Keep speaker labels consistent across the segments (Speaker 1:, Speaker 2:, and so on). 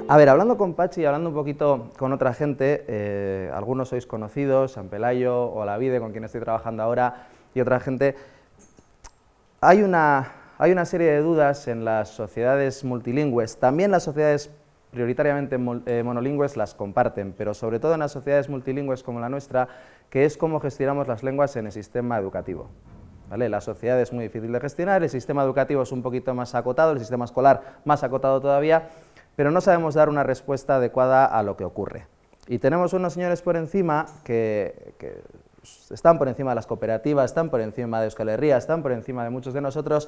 Speaker 1: A ver, hablando con Pachi y hablando un poquito con otra gente, algunos sois conocidos, San Pelayo o Olavide, con quien estoy trabajando ahora, y otra gente, hay una serie de dudas en las sociedades multilingües. También las sociedades prioritariamente monolingües las comparten, pero sobre todo en las sociedades multilingües como la nuestra, que es cómo gestionamos las lenguas en el sistema educativo. ¿Vale? La sociedad es muy difícil de gestionar, el sistema educativo es un poquito más acotado, el sistema escolar más acotado todavía, pero no sabemos dar una respuesta adecuada a lo que ocurre. Y tenemos unos señores por encima que están por encima de las cooperativas, están por encima de Euskal Herria, están por encima de muchos de nosotros,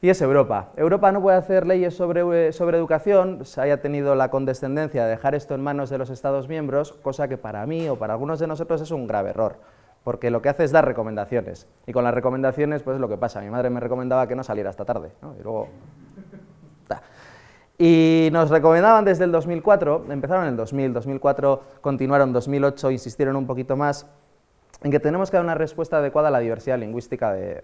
Speaker 1: y es Europa. Europa no puede hacer leyes sobre educación, se haya tenido la condescendencia de dejar esto en manos de los Estados miembros, cosa que para mí o para algunos de nosotros es un grave error, porque lo que hace es dar recomendaciones, y con las recomendaciones pues es lo que pasa. Mi madre me recomendaba que no saliera esta tarde, ¿no? Y luego... Y nos recomendaban desde el 2004, empezaron en el 2004, continuaron en 2008, insistieron un poquito más, en que tenemos que dar una respuesta adecuada a la diversidad lingüística de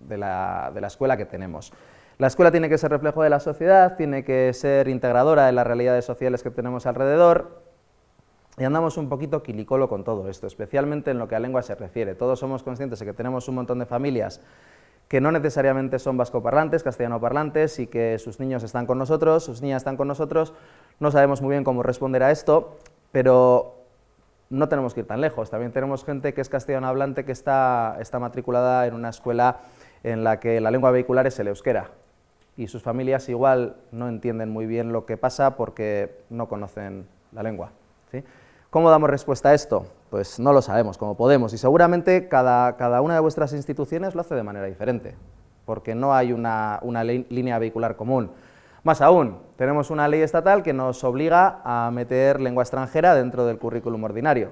Speaker 1: la escuela que tenemos. La escuela tiene que ser reflejo de la sociedad, tiene que ser integradora de las realidades sociales que tenemos alrededor, y andamos un poquito quilicolo con todo esto, especialmente en lo que a lengua se refiere. Todos somos conscientes de que tenemos un montón de familias que no necesariamente son vascoparlantes, castellanoparlantes, y que sus niños están con nosotros, sus niñas están con nosotros. No sabemos muy bien cómo responder a esto, pero no tenemos que ir tan lejos. También tenemos gente que es castellanohablante, que está matriculada en una escuela en la que la lengua vehicular es el euskera, y sus familias igual no entienden muy bien lo que pasa porque no conocen la lengua, ¿sí? ¿Cómo damos respuesta a esto? Pues no lo sabemos, como podemos, y seguramente cada una de vuestras instituciones lo hace de manera diferente, porque no hay una línea vehicular común. Más aún, tenemos una ley estatal que nos obliga a meter lengua extranjera dentro del currículum ordinario,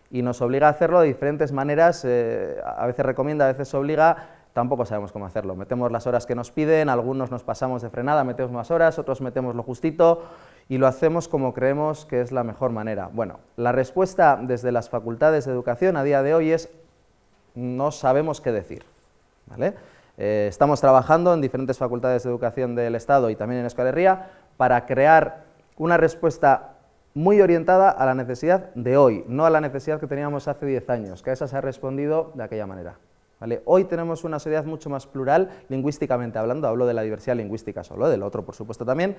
Speaker 1: y nos obliga a hacerlo de diferentes maneras, a veces recomienda, a veces obliga, tampoco sabemos cómo hacerlo. Metemos las horas que nos piden, algunos nos pasamos de frenada, metemos más horas, otros metemos lo justito, y lo hacemos como creemos que es la mejor manera. Bueno, la respuesta desde las facultades de educación a día de hoy es: no sabemos qué decir, ¿vale? Estamos trabajando en diferentes facultades de educación del Estado y también en Euskal Herria para crear una respuesta muy orientada a la necesidad de hoy, no a la necesidad que teníamos hace 10 años, que a esa se ha respondido de aquella manera, ¿vale? Hoy tenemos una sociedad mucho más plural, lingüísticamente hablando, hablo de la diversidad lingüística solo, del otro por supuesto también,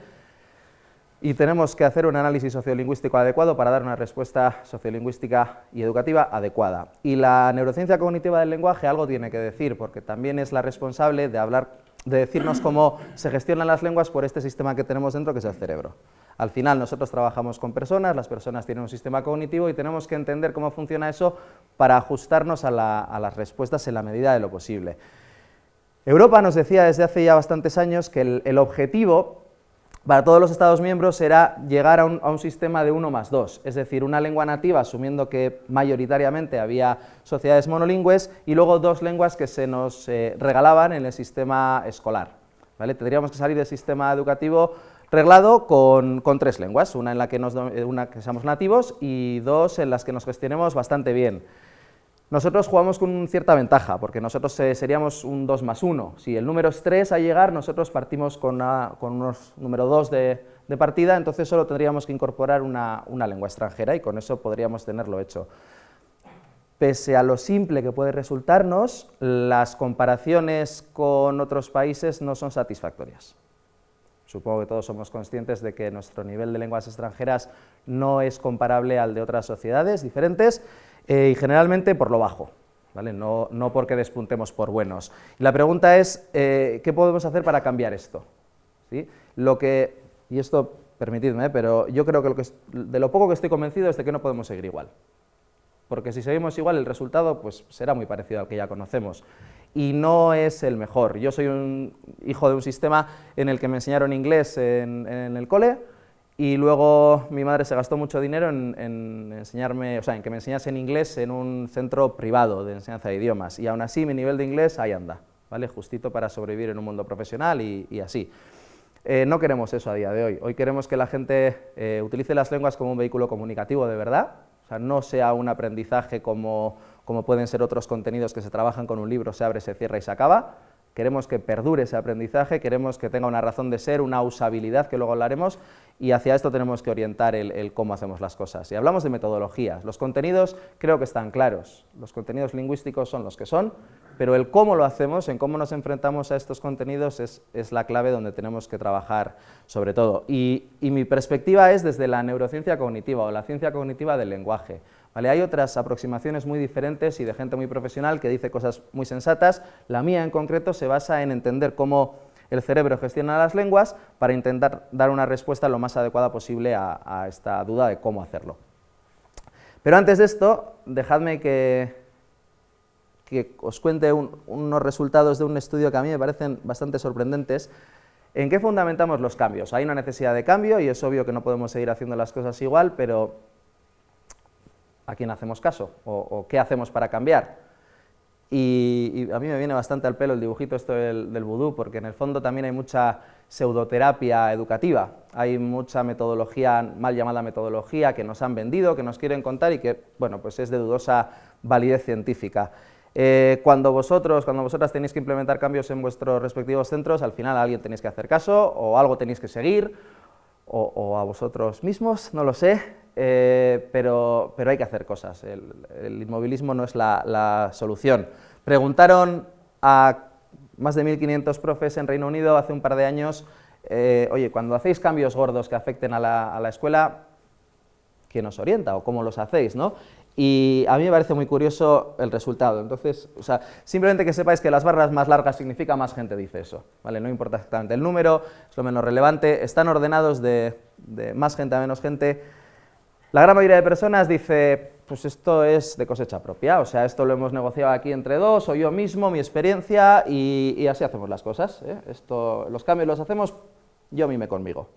Speaker 1: y tenemos que hacer un análisis sociolingüístico adecuado para dar una respuesta sociolingüística y educativa adecuada. Y la neurociencia cognitiva del lenguaje algo tiene que decir, porque también es la responsable de decirnos cómo se gestionan las lenguas por este sistema que tenemos dentro, que es el cerebro. Al final nosotros trabajamos con personas, las personas tienen un sistema cognitivo y tenemos que entender cómo funciona eso para ajustarnos a las respuestas en la medida de lo posible. Europa nos decía desde hace ya bastantes años que el objetivo para todos los Estados miembros era llegar a un sistema de 1+2, es decir, una lengua nativa, asumiendo que mayoritariamente había sociedades monolingües, y luego 2 lenguas que se nos regalaban en el sistema escolar, ¿vale? Tendríamos que salir del sistema educativo reglado con 3 lenguas, una en la que que seamos nativos y 2 en las que nos gestionemos bastante bien. Nosotros jugamos con cierta ventaja, porque nosotros seríamos un 2+1. Si el número es 3 a llegar, nosotros partimos con unos número 2 de partida, entonces solo tendríamos que incorporar una lengua extranjera y con eso podríamos tenerlo hecho. Pese a lo simple que puede resultarnos, las comparaciones con otros países no son satisfactorias. Supongo que todos somos conscientes de que nuestro nivel de lenguas extranjeras no es comparable al de otras sociedades diferentes, y generalmente por lo bajo, ¿vale? No porque despuntemos por buenos. Y la pregunta es, ¿qué podemos hacer para cambiar esto? ¿Sí? Y esto, permitidme, pero yo creo que de lo poco que estoy convencido es de que no podemos seguir igual. Porque si seguimos igual, el resultado pues, será muy parecido al que ya conocemos. Y no es el mejor. Yo soy un hijo de un sistema en el que me enseñaron inglés en el cole, y luego mi madre se gastó mucho dinero en enseñarme, o sea, en que me enseñasen inglés en un centro privado de enseñanza de idiomas, y aún así mi nivel de inglés ahí anda, ¿vale? Justito para sobrevivir en un mundo profesional y así. No queremos eso a día de hoy. Hoy queremos que la gente utilice las lenguas como un vehículo comunicativo de verdad, o sea, no sea un aprendizaje como pueden ser otros contenidos que se trabajan con un libro, se abre, se cierra y se acaba. Queremos que perdure ese aprendizaje, queremos que tenga una razón de ser, una usabilidad, que luego hablaremos, y hacia esto tenemos que orientar el cómo hacemos las cosas. Y hablamos de metodologías. Los contenidos creo que están claros. Los contenidos lingüísticos son los que son, pero el cómo lo hacemos, en cómo nos enfrentamos a estos contenidos es la clave donde tenemos que trabajar sobre todo. Y mi perspectiva es desde la neurociencia cognitiva o la ciencia cognitiva del lenguaje. ¿Vale? Hay otras aproximaciones muy diferentes y de gente muy profesional que dice cosas muy sensatas. La mía en concreto se basa en entender cómo el cerebro gestiona las lenguas para intentar dar una respuesta lo más adecuada posible a esta duda de cómo hacerlo. Pero antes de esto, dejadme que os cuente unos resultados de un estudio que a mí me parecen bastante sorprendentes. ¿En qué fundamentamos los cambios? Hay una necesidad de cambio y es obvio que no podemos seguir haciendo las cosas igual, pero ¿a quién hacemos caso? ¿O qué hacemos para cambiar? Y a mí me viene bastante al pelo el dibujito esto del vudú, porque en el fondo también hay mucha pseudoterapia educativa, hay mucha metodología, mal llamada metodología, que nos han vendido, que nos quieren contar y que, bueno, pues es de dudosa validez científica. Cuando vosotras tenéis que implementar cambios en vuestros respectivos centros, al final a alguien tenéis que hacer caso, o algo tenéis que seguir, o a vosotros mismos, no lo sé, pero hay que hacer cosas. El inmovilismo no es la solución. Preguntaron a más de 1.500 profes en Reino Unido hace un par de años, oye, cuando hacéis cambios gordos que afecten a la escuela, ¿quién os orienta o cómo los hacéis, ¿no? Y a mí me parece muy curioso el resultado. Entonces, o sea, simplemente que sepáis que las barras más largas significa más gente dice eso, ¿vale? No importa exactamente el número, es lo menos relevante, están ordenados de más gente a menos gente. La gran mayoría de personas dice, pues esto es de cosecha propia, o sea, esto lo hemos negociado aquí entre dos, o yo mismo, mi experiencia, y así hacemos las cosas, ¿eh? Los cambios los hacemos yo mime conmigo,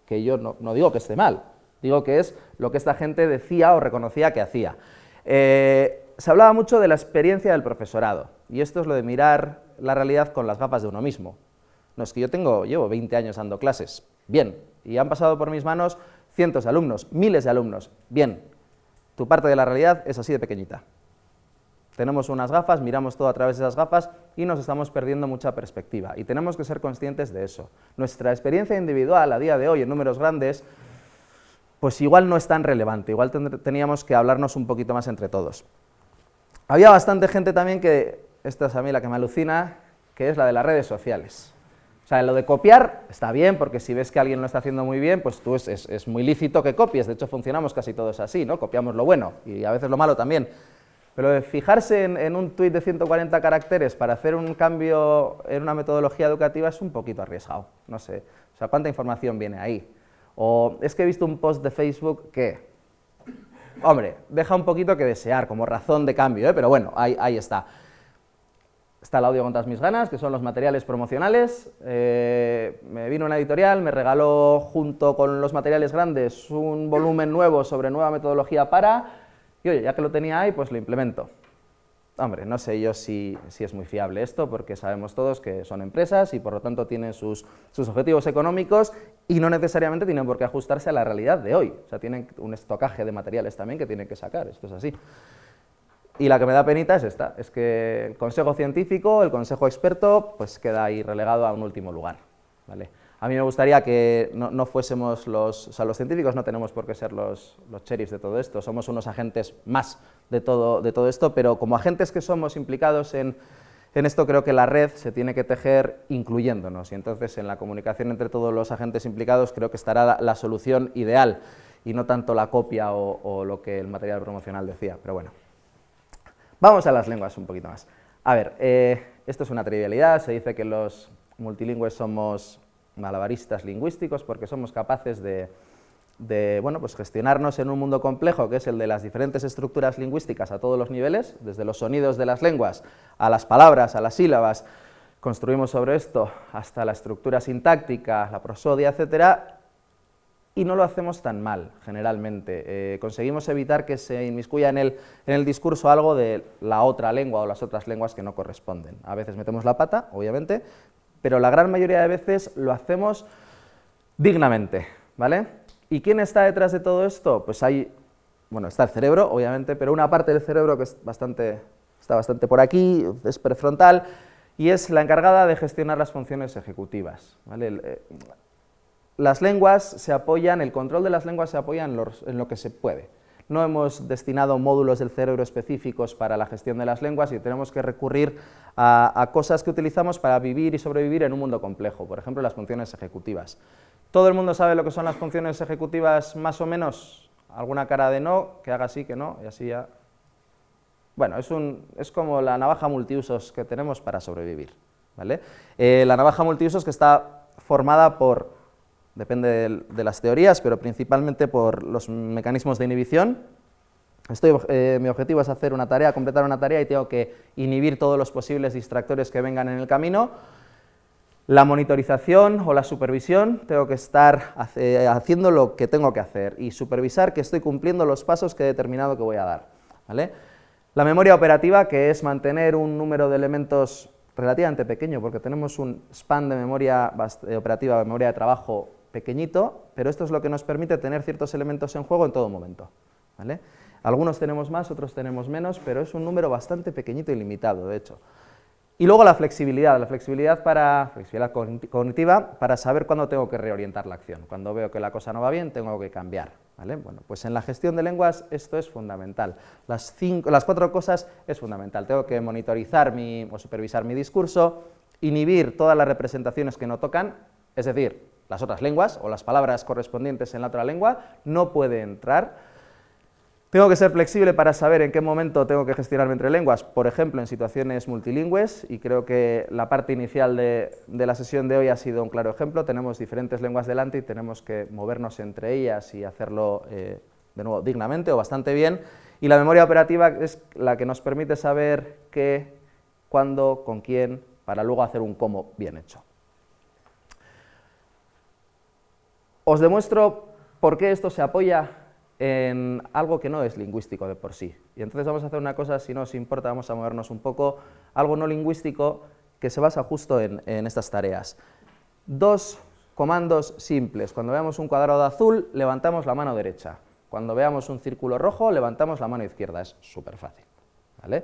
Speaker 1: que yo no digo que esté mal, digo que es lo que esta gente decía o reconocía que hacía. Se hablaba mucho de la experiencia del profesorado, y esto es lo de mirar la realidad con las gafas de uno mismo. No, es que llevo 20 años dando clases, bien, y han pasado por mis manos cientos de alumnos, miles de alumnos, bien, tu parte de la realidad es así de pequeñita. Tenemos unas gafas, miramos todo a través de esas gafas y nos estamos perdiendo mucha perspectiva, y tenemos que ser conscientes de eso. Nuestra experiencia individual a día de hoy en números grandes, pues igual no es tan relevante, igual teníamos que hablarnos un poquito más entre todos. Había bastante gente también que, esta es a mí la que me alucina, que es la de las redes sociales. O sea, lo de copiar está bien, porque si ves que alguien lo está haciendo muy bien, pues tú es muy lícito que copies, de hecho funcionamos casi todos así, ¿no? Copiamos lo bueno y a veces lo malo también. Pero de fijarse en un tuit de 140 caracteres para hacer un cambio en una metodología educativa es un poquito arriesgado, no sé, o sea, ¿cuánta información viene ahí? O es que he visto un post de Facebook que, hombre, deja un poquito que desear como razón de cambio, pero bueno, ahí está. Está el audio con todas mis ganas, que son los materiales promocionales. Me vino una editorial, me regaló junto con los materiales grandes un volumen nuevo sobre nueva metodología y oye, ya que lo tenía ahí, pues lo implemento. Hombre, no sé yo si es muy fiable esto, porque sabemos todos que son empresas y por lo tanto tienen sus objetivos económicos y no necesariamente tienen por qué ajustarse a la realidad de hoy. O sea, tienen un estocaje de materiales también que tienen que sacar, esto es así. Y la que me da penita es esta, es que el consejo científico, el consejo experto, pues queda ahí relegado a un último lugar, ¿vale? A mí me gustaría que no fuésemos los científicos no tenemos por qué ser los sheriffs de todo esto, somos unos agentes más de todo esto, pero como agentes que somos implicados en esto, creo que la red se tiene que tejer incluyéndonos, y entonces en la comunicación entre todos los agentes implicados creo que estará la solución ideal, y no tanto la copia o lo que el material promocional decía, pero bueno. Vamos a las lenguas un poquito más. A ver, esto es una trivialidad, se dice que los multilingües somos malabaristas lingüísticos porque somos capaces de bueno, pues gestionarnos en un mundo complejo que es el de las diferentes estructuras lingüísticas a todos los niveles, desde los sonidos de las lenguas a las palabras, a las sílabas, construimos sobre esto hasta la estructura sintáctica, la prosodia, etcétera, y no lo hacemos tan mal, generalmente. Conseguimos evitar que se inmiscuya en el discurso algo de la otra lengua o las otras lenguas que no corresponden. A veces metemos la pata, obviamente, pero la gran mayoría de veces lo hacemos dignamente, ¿vale? ¿Y quién está detrás de todo esto? Pues bueno, está el cerebro, obviamente, pero una parte del cerebro que está bastante por aquí, es prefrontal, y es la encargada de gestionar las funciones ejecutivas, ¿vale? las lenguas se apoyan, el control de las lenguas se apoya en lo que se puede. No hemos destinado módulos del cerebro específicos para la gestión de las lenguas y tenemos que recurrir a cosas que utilizamos para vivir y sobrevivir en un mundo complejo, por ejemplo, las funciones ejecutivas. ¿Todo el mundo sabe lo que son las funciones ejecutivas más o menos? ¿Alguna cara de no? Que haga sí, que no, y así ya... Bueno, es como la navaja multiusos que tenemos para sobrevivir, ¿vale? La navaja multiusos que está formada por, depende de las teorías, pero principalmente por los mecanismos de inhibición. Mi objetivo es hacer una tarea, completar una tarea y tengo que inhibir todos los posibles distractores que vengan en el camino. La monitorización o la supervisión, tengo que estar haciendo lo que tengo que hacer y supervisar que estoy cumpliendo los pasos que he determinado que voy a dar, ¿vale? La memoria operativa, que es mantener un número de elementos relativamente pequeño, porque tenemos un span de memoria operativa, de memoria de trabajo pequeñito, pero esto es lo que nos permite tener ciertos elementos en juego en todo momento, ¿vale? Algunos tenemos más, otros tenemos menos, pero es un número bastante pequeñito y limitado, de hecho. Y luego la flexibilidad cognitiva para saber cuándo tengo que reorientar la acción. Cuando veo que la cosa no va bien, tengo que cambiar, ¿vale? Bueno, pues en la gestión de lenguas esto es fundamental. Las 4 cosas es fundamental. Tengo que monitorizar o supervisar mi discurso, inhibir todas las representaciones que no tocan, es decir, las otras lenguas o las palabras correspondientes en la otra lengua, no puede entrar. Tengo que ser flexible para saber en qué momento tengo que gestionarme entre lenguas, por ejemplo, en situaciones multilingües, y creo que la parte inicial de la sesión de hoy ha sido un claro ejemplo. Tenemos diferentes lenguas delante y tenemos que movernos entre ellas y hacerlo, de nuevo, dignamente o bastante bien. Y la memoria operativa es la que nos permite saber qué, cuándo, con quién, para luego hacer un cómo bien hecho. Os demuestro por qué esto se apoya en algo que no es lingüístico de por sí. Y entonces vamos a hacer una cosa, si no os importa, vamos a movernos un poco, algo no lingüístico que se basa justo en estas tareas. 2 comandos simples. Cuando veamos un cuadrado azul, levantamos la mano derecha. Cuando veamos un círculo rojo, levantamos la mano izquierda. Es súper fácil, ¿vale?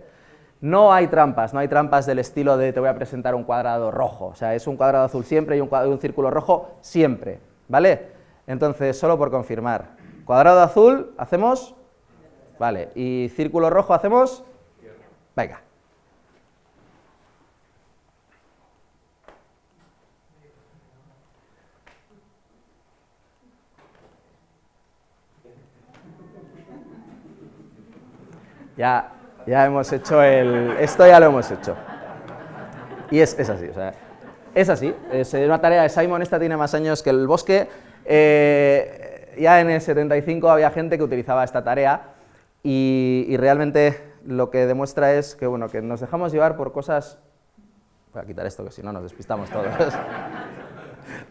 Speaker 1: No hay trampas del estilo de te voy a presentar un cuadrado rojo. O sea, es un cuadrado azul siempre y un círculo rojo siempre, ¿vale? Entonces, solo por confirmar. Cuadrado azul, ¿hacemos? Vale, ¿y círculo rojo hacemos? Venga. Ya hemos hecho esto ya lo hemos hecho. Y es así, o sea, es así. Es una tarea de Simon, esta tiene más años que el bosque. Ya en el 75 había gente que utilizaba esta tarea y realmente lo que demuestra es que, bueno, que nos dejamos llevar por cosas... Voy a quitar esto, que si no nos despistamos todos.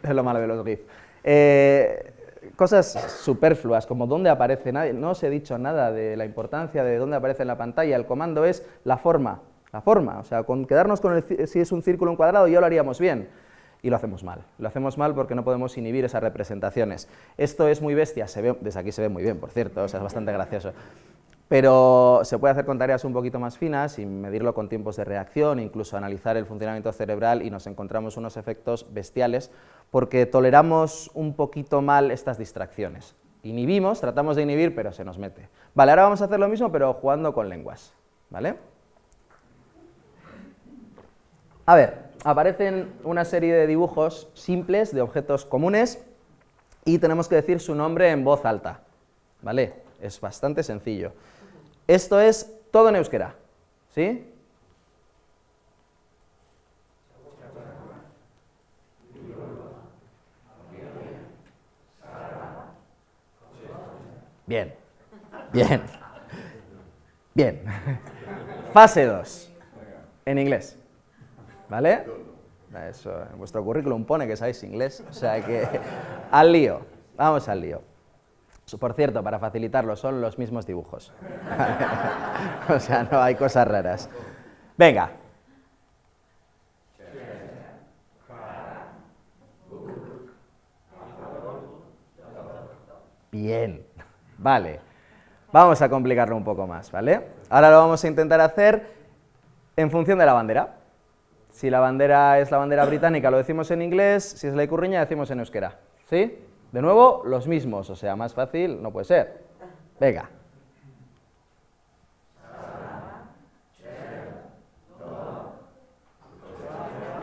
Speaker 1: Es lo malo de los GIF. Cosas superfluas, como dónde aparece, no os he dicho nada de la importancia de dónde aparece en la pantalla. El comando es la forma, o sea, con quedarnos con si es un círculo o un cuadrado ya lo haríamos bien. Y lo hacemos mal porque no podemos inhibir esas representaciones. Esto es muy bestia, desde aquí se ve muy bien, por cierto, o sea, es bastante gracioso. Pero se puede hacer con tareas un poquito más finas y medirlo con tiempos de reacción, incluso analizar el funcionamiento cerebral y nos encontramos unos efectos bestiales porque toleramos un poquito mal estas distracciones. Inhibimos, tratamos de inhibir, pero se nos mete. Vale, ahora vamos a hacer lo mismo, pero jugando con lenguas, ¿vale? A ver. Aparecen una serie de dibujos simples de objetos comunes y tenemos que decir su nombre en voz alta, ¿vale? Es bastante sencillo. Esto es todo en euskera, ¿sí? Bien, bien, bien. Fase 2, en inglés. ¿Vale? Eso, en vuestro currículum pone que sabéis inglés, o sea que al lío, vamos al lío. Por cierto, para facilitarlo, son los mismos dibujos. O sea, no hay cosas raras. Venga. Bien, vale. Vamos a complicarlo un poco más, ¿vale? Ahora lo vamos a intentar hacer en función de la bandera. Si la bandera es la bandera británica, lo decimos en inglés, si es la icurriña, decimos en euskera. ¿Sí? De nuevo, los mismos, o sea, más fácil no puede ser. Venga.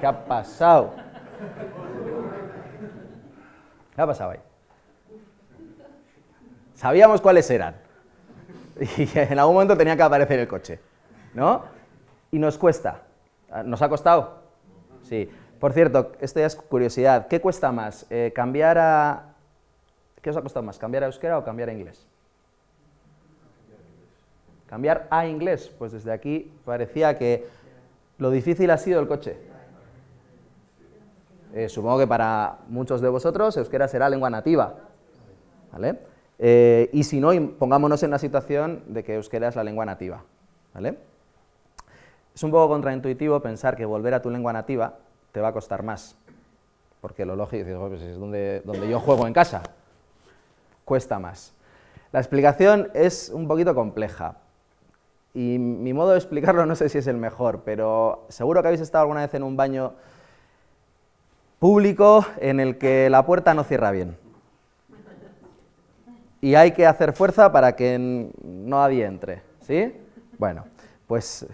Speaker 1: ¿Qué ha pasado? ¿Qué ha pasado ahí? Sabíamos cuáles eran. Y en algún momento tenía que aparecer el coche, ¿no? Y nos cuesta. ¿Nos ha costado? Sí. Por cierto, esto ya es curiosidad. ¿Qué cuesta más? ¿Cambiar a... ¿Qué os ha costado más? ¿Cambiar a euskera o cambiar a inglés? ¿Cambiar a inglés? Pues desde aquí parecía que lo difícil ha sido el coche. Supongo que para muchos de vosotros euskera será lengua nativa, ¿vale? Y si no, pongámonos en la situación de que euskera es la lengua nativa, ¿vale? Es un poco contraintuitivo pensar que volver a tu lengua nativa te va a costar más, porque lo lógico pues es donde yo juego en casa, cuesta más. La explicación es un poquito compleja, y mi modo de explicarlo no sé si es el mejor, pero seguro que habéis estado alguna vez en un baño público en el que la puerta no cierra bien. Y hay que hacer fuerza para que nadie entre, ¿sí? Bueno, pues,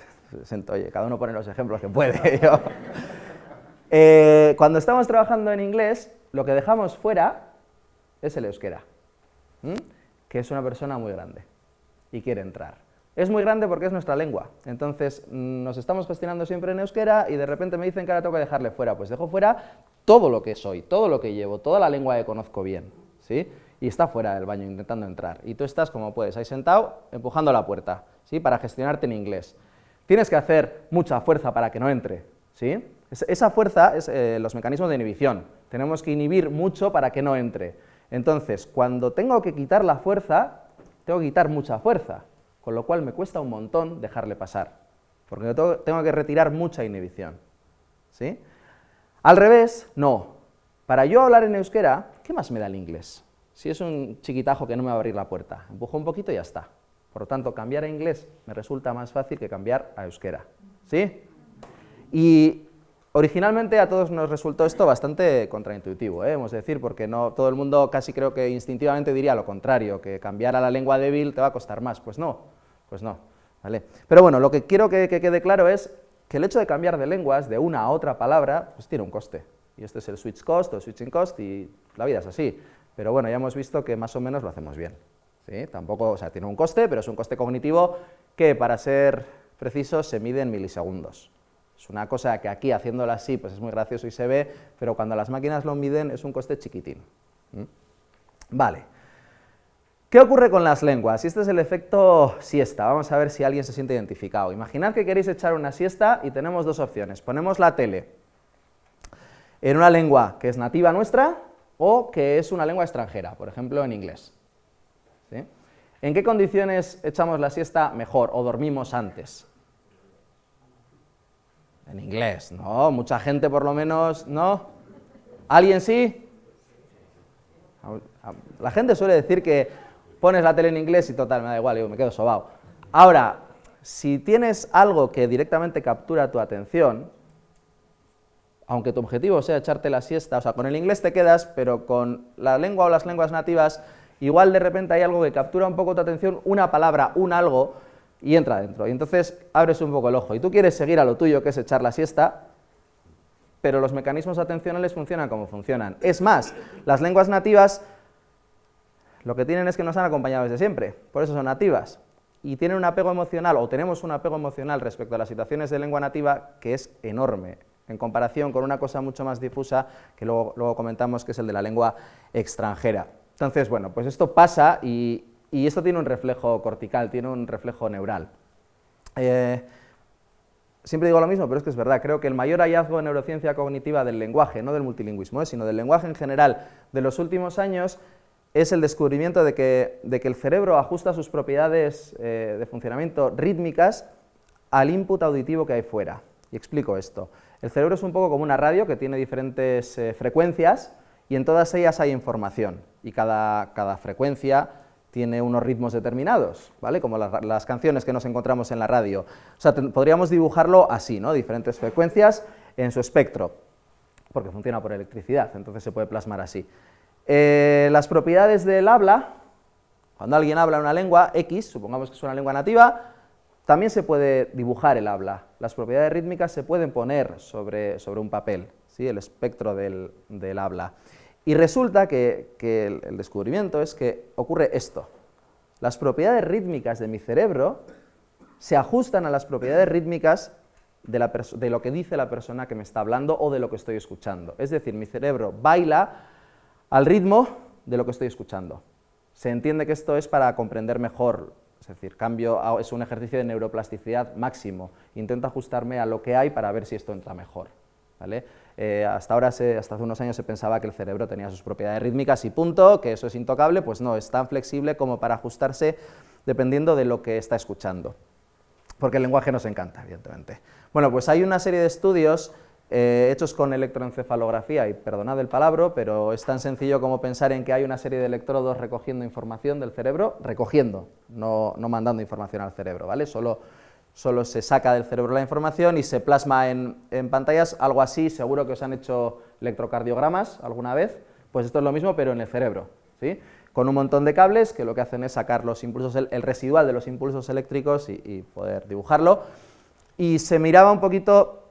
Speaker 1: oye, cada uno pone los ejemplos que puede. Cuando estamos trabajando en inglés, lo que dejamos fuera es el euskera, que es una persona muy grande y quiere entrar. Es muy grande porque es nuestra lengua, entonces nos estamos gestionando siempre en euskera y de repente me dicen que ahora tengo que dejarle fuera, pues dejo fuera todo lo que soy, todo lo que llevo, toda la lengua que conozco bien, ¿sí? Y está fuera del baño intentando entrar, y tú estás como puedes, ahí sentado, empujando la puerta, ¿sí? Para gestionarte en inglés. Tienes que hacer mucha fuerza para que no entre, ¿sí? Esa fuerza es los mecanismos de inhibición, tenemos que inhibir mucho para que no entre. Entonces, cuando tengo que quitar la fuerza, tengo que quitar mucha fuerza, con lo cual me cuesta un montón dejarle pasar, porque tengo que retirar mucha inhibición, ¿sí? Al revés, no. Para yo hablar en euskera, ¿qué más me da el inglés? Si es un chiquitajo que no me va a abrir la puerta, empujo un poquito y ya está. Por lo tanto, cambiar a inglés me resulta más fácil que cambiar a euskera, ¿sí? Y originalmente a todos nos resultó esto bastante contraintuitivo, hemos de decir, porque no todo el mundo casi creo que instintivamente diría lo contrario, que cambiar a la lengua débil te va a costar más. Pues no, ¿vale? Pero bueno, lo que quiero que quede claro es que el hecho de cambiar de lenguas de una a otra palabra, pues tiene un coste. Y este es el switch cost o switching cost y la vida es así. Pero bueno, ya hemos visto que más o menos lo hacemos bien, ¿sí? Tampoco, o sea, tiene un coste, pero es un coste cognitivo que, para ser precisos, se mide en milisegundos. Es una cosa que aquí, haciéndolo así, pues es muy gracioso y se ve, pero cuando las máquinas lo miden es un coste chiquitín. Vale. ¿Qué ocurre con las lenguas? Y este es el efecto siesta. Vamos a ver si alguien se siente identificado. Imaginad que queréis echar una siesta y tenemos dos opciones. Ponemos la tele en una lengua que es nativa nuestra o que es una lengua extranjera, por ejemplo en inglés, ¿sí? ¿En qué condiciones echamos la siesta mejor o dormimos antes? En inglés, ¿no? Mucha gente por lo menos, ¿no? ¿Alguien sí? La gente suele decir que pones la tele en inglés y total, me da igual, me quedo sobao. Ahora, si tienes algo que directamente captura tu atención, aunque tu objetivo sea echarte la siesta, o sea, con el inglés te quedas, pero con la lengua o las lenguas nativas, igual de repente hay algo que captura un poco tu atención, una palabra, un algo, y entra dentro. Y entonces abres un poco el ojo. Y tú quieres seguir a lo tuyo, que es echar la siesta, pero los mecanismos atencionales funcionan como funcionan. Es más, las lenguas nativas lo que tienen es que nos han acompañado desde siempre, por eso son nativas. Y tienen un apego emocional, o tenemos un apego emocional respecto a las situaciones de lengua nativa que es enorme, en comparación con una cosa mucho más difusa que luego comentamos, que es el de la lengua extranjera. Entonces, bueno, pues esto pasa y esto tiene un reflejo cortical, tiene un reflejo neural. Siempre digo lo mismo, pero es que es verdad, creo que el mayor hallazgo en neurociencia cognitiva del lenguaje, no del multilingüismo, sino del lenguaje en general, de los últimos años, es el descubrimiento de que el cerebro ajusta sus propiedades de funcionamiento rítmicas al input auditivo que hay fuera. Y explico esto. El cerebro es un poco como una radio que tiene diferentes frecuencias y en todas ellas hay información y cada frecuencia tiene unos ritmos determinados, ¿vale? Como las canciones que nos encontramos en la radio. O sea, podríamos dibujarlo así, ¿no? Diferentes frecuencias en su espectro, porque funciona por electricidad, entonces se puede plasmar así. Las propiedades del habla, cuando alguien habla una lengua X, supongamos que es una lengua nativa, también se puede dibujar el habla. Las propiedades rítmicas se pueden poner sobre un papel, ¿sí? El espectro del habla. Y resulta que el descubrimiento es que ocurre esto. Las propiedades rítmicas de mi cerebro se ajustan a las propiedades rítmicas de lo que dice la persona que me está hablando o de lo que estoy escuchando. Es decir, mi cerebro baila al ritmo de lo que estoy escuchando. Se entiende que esto es para comprender mejor, es decir, es un ejercicio de neuroplasticidad máximo. Intento ajustarme a lo que hay para ver si esto entra mejor, ¿vale? Hasta hace unos años se pensaba que el cerebro tenía sus propiedades rítmicas y punto, que eso es intocable. Pues no, es tan flexible como para ajustarse dependiendo de lo que está escuchando, porque el lenguaje nos encanta, evidentemente. Bueno, pues hay una serie de estudios hechos con electroencefalografía, y perdonad el palabra, pero es tan sencillo como pensar en que hay una serie de electrodos recogiendo información del cerebro, no mandando información al cerebro, ¿vale? Solo se saca del cerebro la información y se plasma en pantallas, algo así. Seguro que os han hecho electrocardiogramas alguna vez, pues esto es lo mismo, pero en el cerebro, ¿sí? Con un montón de cables que lo que hacen es sacar los impulsos, el residual de los impulsos eléctricos y poder dibujarlo. Y se miraba un poquito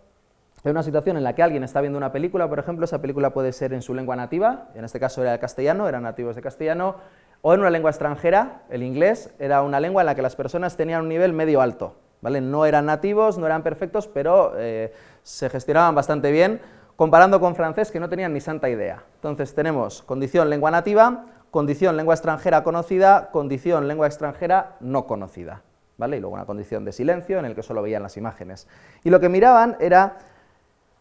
Speaker 1: en una situación en la que alguien está viendo una película, por ejemplo. Esa película puede ser en su lengua nativa, en este caso era el castellano, eran nativos de castellano, o en una lengua extranjera, el inglés, era una lengua en la que las personas tenían un nivel medio alto, ¿vale? No eran nativos, no eran perfectos, pero se gestionaban bastante bien, comparando con francés, que no tenían ni santa idea. Entonces tenemos condición lengua nativa, condición lengua extranjera conocida, condición lengua extranjera no conocida, ¿vale? Y luego una condición de silencio en el que solo veían las imágenes. Y lo que miraban era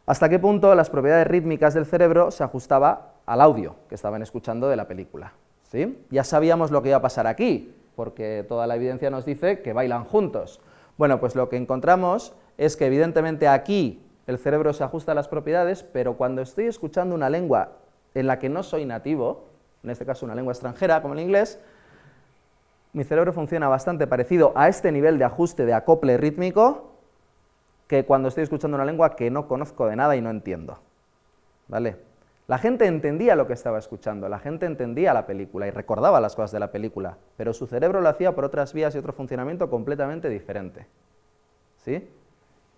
Speaker 1: hasta qué punto las propiedades rítmicas del cerebro se ajustaba al audio que estaban escuchando de la película, ¿sí? Ya sabíamos lo que iba a pasar aquí, porque toda la evidencia nos dice que bailan juntos. Bueno, pues lo que encontramos es que evidentemente aquí el cerebro se ajusta a las propiedades, pero cuando estoy escuchando una lengua en la que no soy nativo, en este caso una lengua extranjera como el inglés, mi cerebro funciona bastante parecido a este nivel de ajuste, de acople rítmico, que cuando estoy escuchando una lengua que no conozco de nada y no entiendo, ¿vale? La gente entendía lo que estaba escuchando, la gente entendía la película y recordaba las cosas de la película, pero su cerebro lo hacía por otras vías y otro funcionamiento completamente diferente, ¿sí?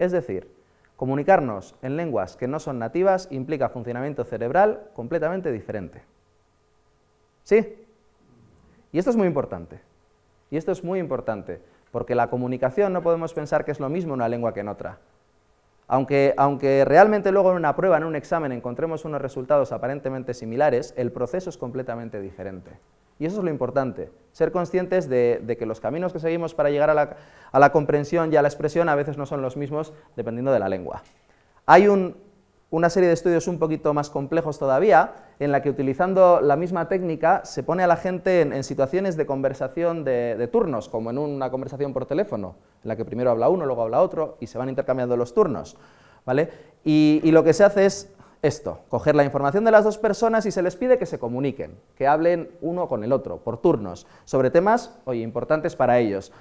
Speaker 1: Es decir, comunicarnos en lenguas que no son nativas implica funcionamiento cerebral completamente diferente, ¿sí? Y esto es muy importante, porque la comunicación no podemos pensar que es lo mismo en una lengua que en otra. Aunque realmente luego en una prueba, en un examen, encontremos unos resultados aparentemente similares, el proceso es completamente diferente. Y eso es lo importante, ser conscientes de que los caminos que seguimos para llegar a la comprensión y a la expresión a veces no son los mismos dependiendo de la lengua. Hay una serie de estudios un poquito más complejos todavía, en la que utilizando la misma técnica se pone a la gente en situaciones de conversación de turnos, como en una conversación por teléfono, en la que primero habla uno, luego habla otro, y se van intercambiando los turnos, ¿vale? Y lo que se hace es esto, coger la información de las dos personas y se les pide que se comuniquen, que hablen uno con el otro, por turnos, sobre temas, oye, importantes para ellos.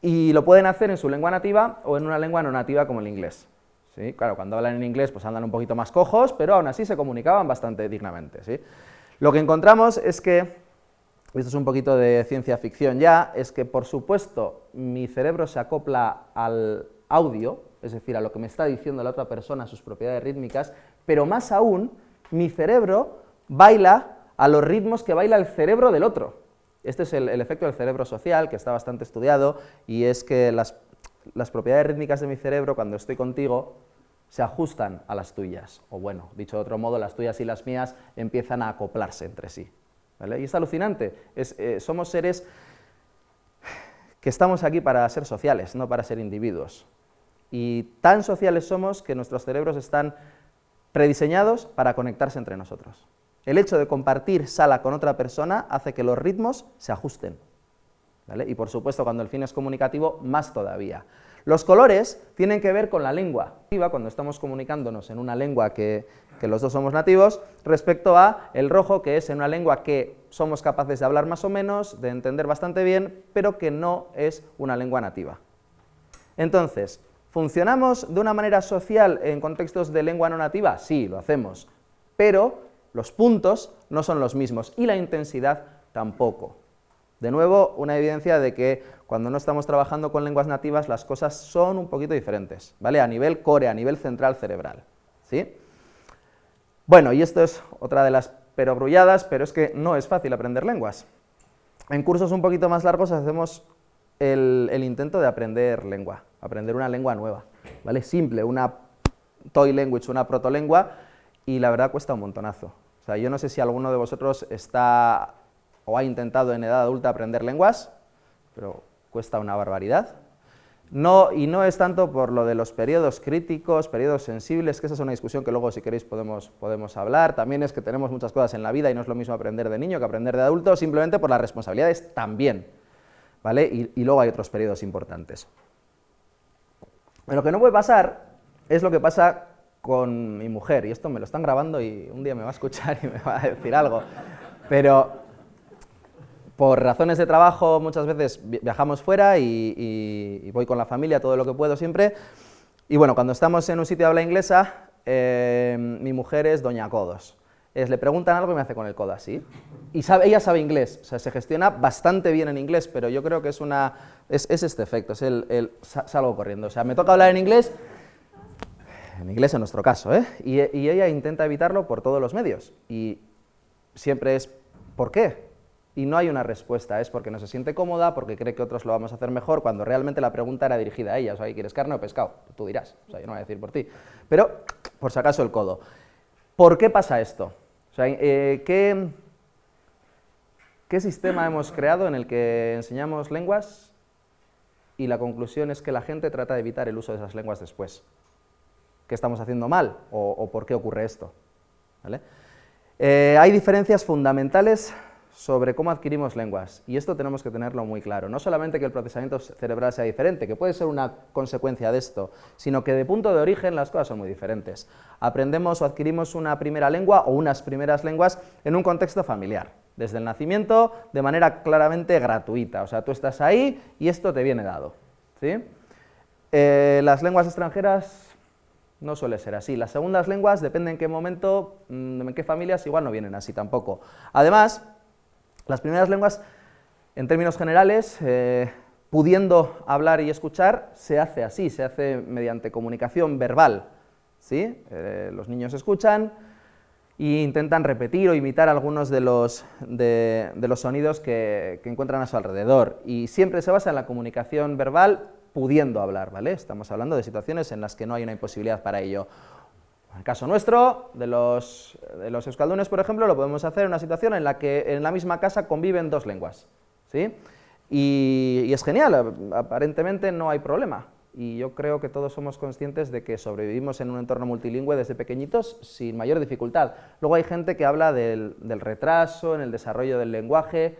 Speaker 1: Y lo pueden hacer en su lengua nativa o en una lengua no nativa como el inglés. ¿Sí? Claro, cuando hablan en inglés pues andan un poquito más cojos, pero aún así se comunicaban bastante dignamente, ¿sí? Lo que encontramos es que, esto es un poquito de ciencia ficción ya, es que por supuesto mi cerebro se acopla al audio, es decir, a lo que me está diciendo la otra persona, sus propiedades rítmicas, pero más aún, mi cerebro baila a los ritmos que baila el cerebro del otro. Este es el efecto del cerebro social, que está bastante estudiado, y es que las propiedades rítmicas de mi cerebro, cuando estoy contigo, se ajustan a las tuyas, o bueno, dicho de otro modo, las tuyas y las mías empiezan a acoplarse entre sí, ¿vale? Y es alucinante, somos seres que estamos aquí para ser sociales, no para ser individuos, y tan sociales somos que nuestros cerebros están prediseñados para conectarse entre nosotros. El hecho de compartir sala con otra persona hace que los ritmos se ajusten, ¿vale? Y por supuesto, cuando el fin es comunicativo, más todavía. Los colores tienen que ver con la lengua, cuando estamos comunicándonos en una lengua que los dos somos nativos, respecto a el rojo, que es en una lengua que somos capaces de hablar más o menos, de entender bastante bien, pero que no es una lengua nativa. Entonces, ¿funcionamos de una manera social en contextos de lengua no nativa? Sí, lo hacemos, pero los puntos no son los mismos y la intensidad tampoco. De nuevo, una evidencia de que cuando no estamos trabajando con lenguas nativas las cosas son un poquito diferentes, ¿vale? A nivel core, a nivel central cerebral, ¿sí? Bueno, y esto es otra de las perogrulladas, pero es que no es fácil aprender lenguas. En cursos un poquito más largos hacemos el intento de aprender lengua, aprender una lengua nueva, ¿vale? Simple, una toy language, una protolengua, y la verdad cuesta un montonazo. O sea, yo no sé si alguno de vosotros está o ha intentado en edad adulta aprender lenguas, pero cuesta una barbaridad. No, y no es tanto por lo de los periodos críticos, periodos sensibles, que esa es una discusión que luego si queréis podemos hablar. También es que tenemos muchas cosas en la vida y no es lo mismo aprender de niño que aprender de adulto, simplemente por las responsabilidades también, ¿vale? Y luego hay otros periodos importantes. Lo que no puede pasar es lo que pasa con mi mujer, y esto me lo están grabando y un día me va a escuchar y me va a decir algo, pero por razones de trabajo muchas veces viajamos fuera y voy con la familia todo lo que puedo siempre, y bueno, cuando estamos en un sitio de habla inglesa, mi mujer es Doña Codos. Le preguntan algo y me hace con el codo así, y ella sabe inglés, o sea, se gestiona bastante bien en inglés, pero yo creo que es este efecto, es salgo corriendo, o sea, me toca hablar en inglés en nuestro caso, y ella intenta evitarlo por todos los medios, y siempre es, ¿por qué? Y no hay una respuesta, es porque no se siente cómoda, porque cree que otros lo vamos a hacer mejor, cuando realmente la pregunta era dirigida a ella, o sea, ¿quieres carne o pescado? Tú dirás, o sea, yo no voy a decir por ti, pero por si acaso el codo. ¿Por qué pasa esto? O sea, ¿qué sistema hemos creado en el que enseñamos lenguas y la conclusión es que la gente trata de evitar el uso de esas lenguas después? ¿Qué estamos haciendo mal o por qué ocurre esto? ¿Vale? Hay diferencias fundamentales sobre cómo adquirimos lenguas, y esto tenemos que tenerlo muy claro. No solamente que el procesamiento cerebral sea diferente, que puede ser una consecuencia de esto, sino que de punto de origen las cosas son muy diferentes. Aprendemos o adquirimos una primera lengua o unas primeras lenguas en un contexto familiar, desde el nacimiento, de manera claramente gratuita. O sea, tú estás ahí y esto te viene dado, ¿sí? Las lenguas extranjeras no suele ser así. Las segundas lenguas, depende en qué momento, en qué familias, igual no vienen así tampoco. Además, las primeras lenguas, en términos generales, pudiendo hablar y escuchar, se hace así, se hace mediante comunicación verbal, ¿sí? Los niños escuchan e intentan repetir o imitar algunos de los sonidos que encuentran a su alrededor, y siempre se basa en la comunicación verbal pudiendo hablar, ¿vale? Estamos hablando de situaciones en las que no hay una imposibilidad para ello. En el caso nuestro, de los euskaldunes, por ejemplo, lo podemos hacer en una situación en la que en la misma casa conviven dos lenguas, ¿sí? Y es genial, aparentemente no hay problema, y yo creo que todos somos conscientes de que sobrevivimos en un entorno multilingüe desde pequeñitos sin mayor dificultad. Luego hay gente que habla del retraso en el desarrollo del lenguaje.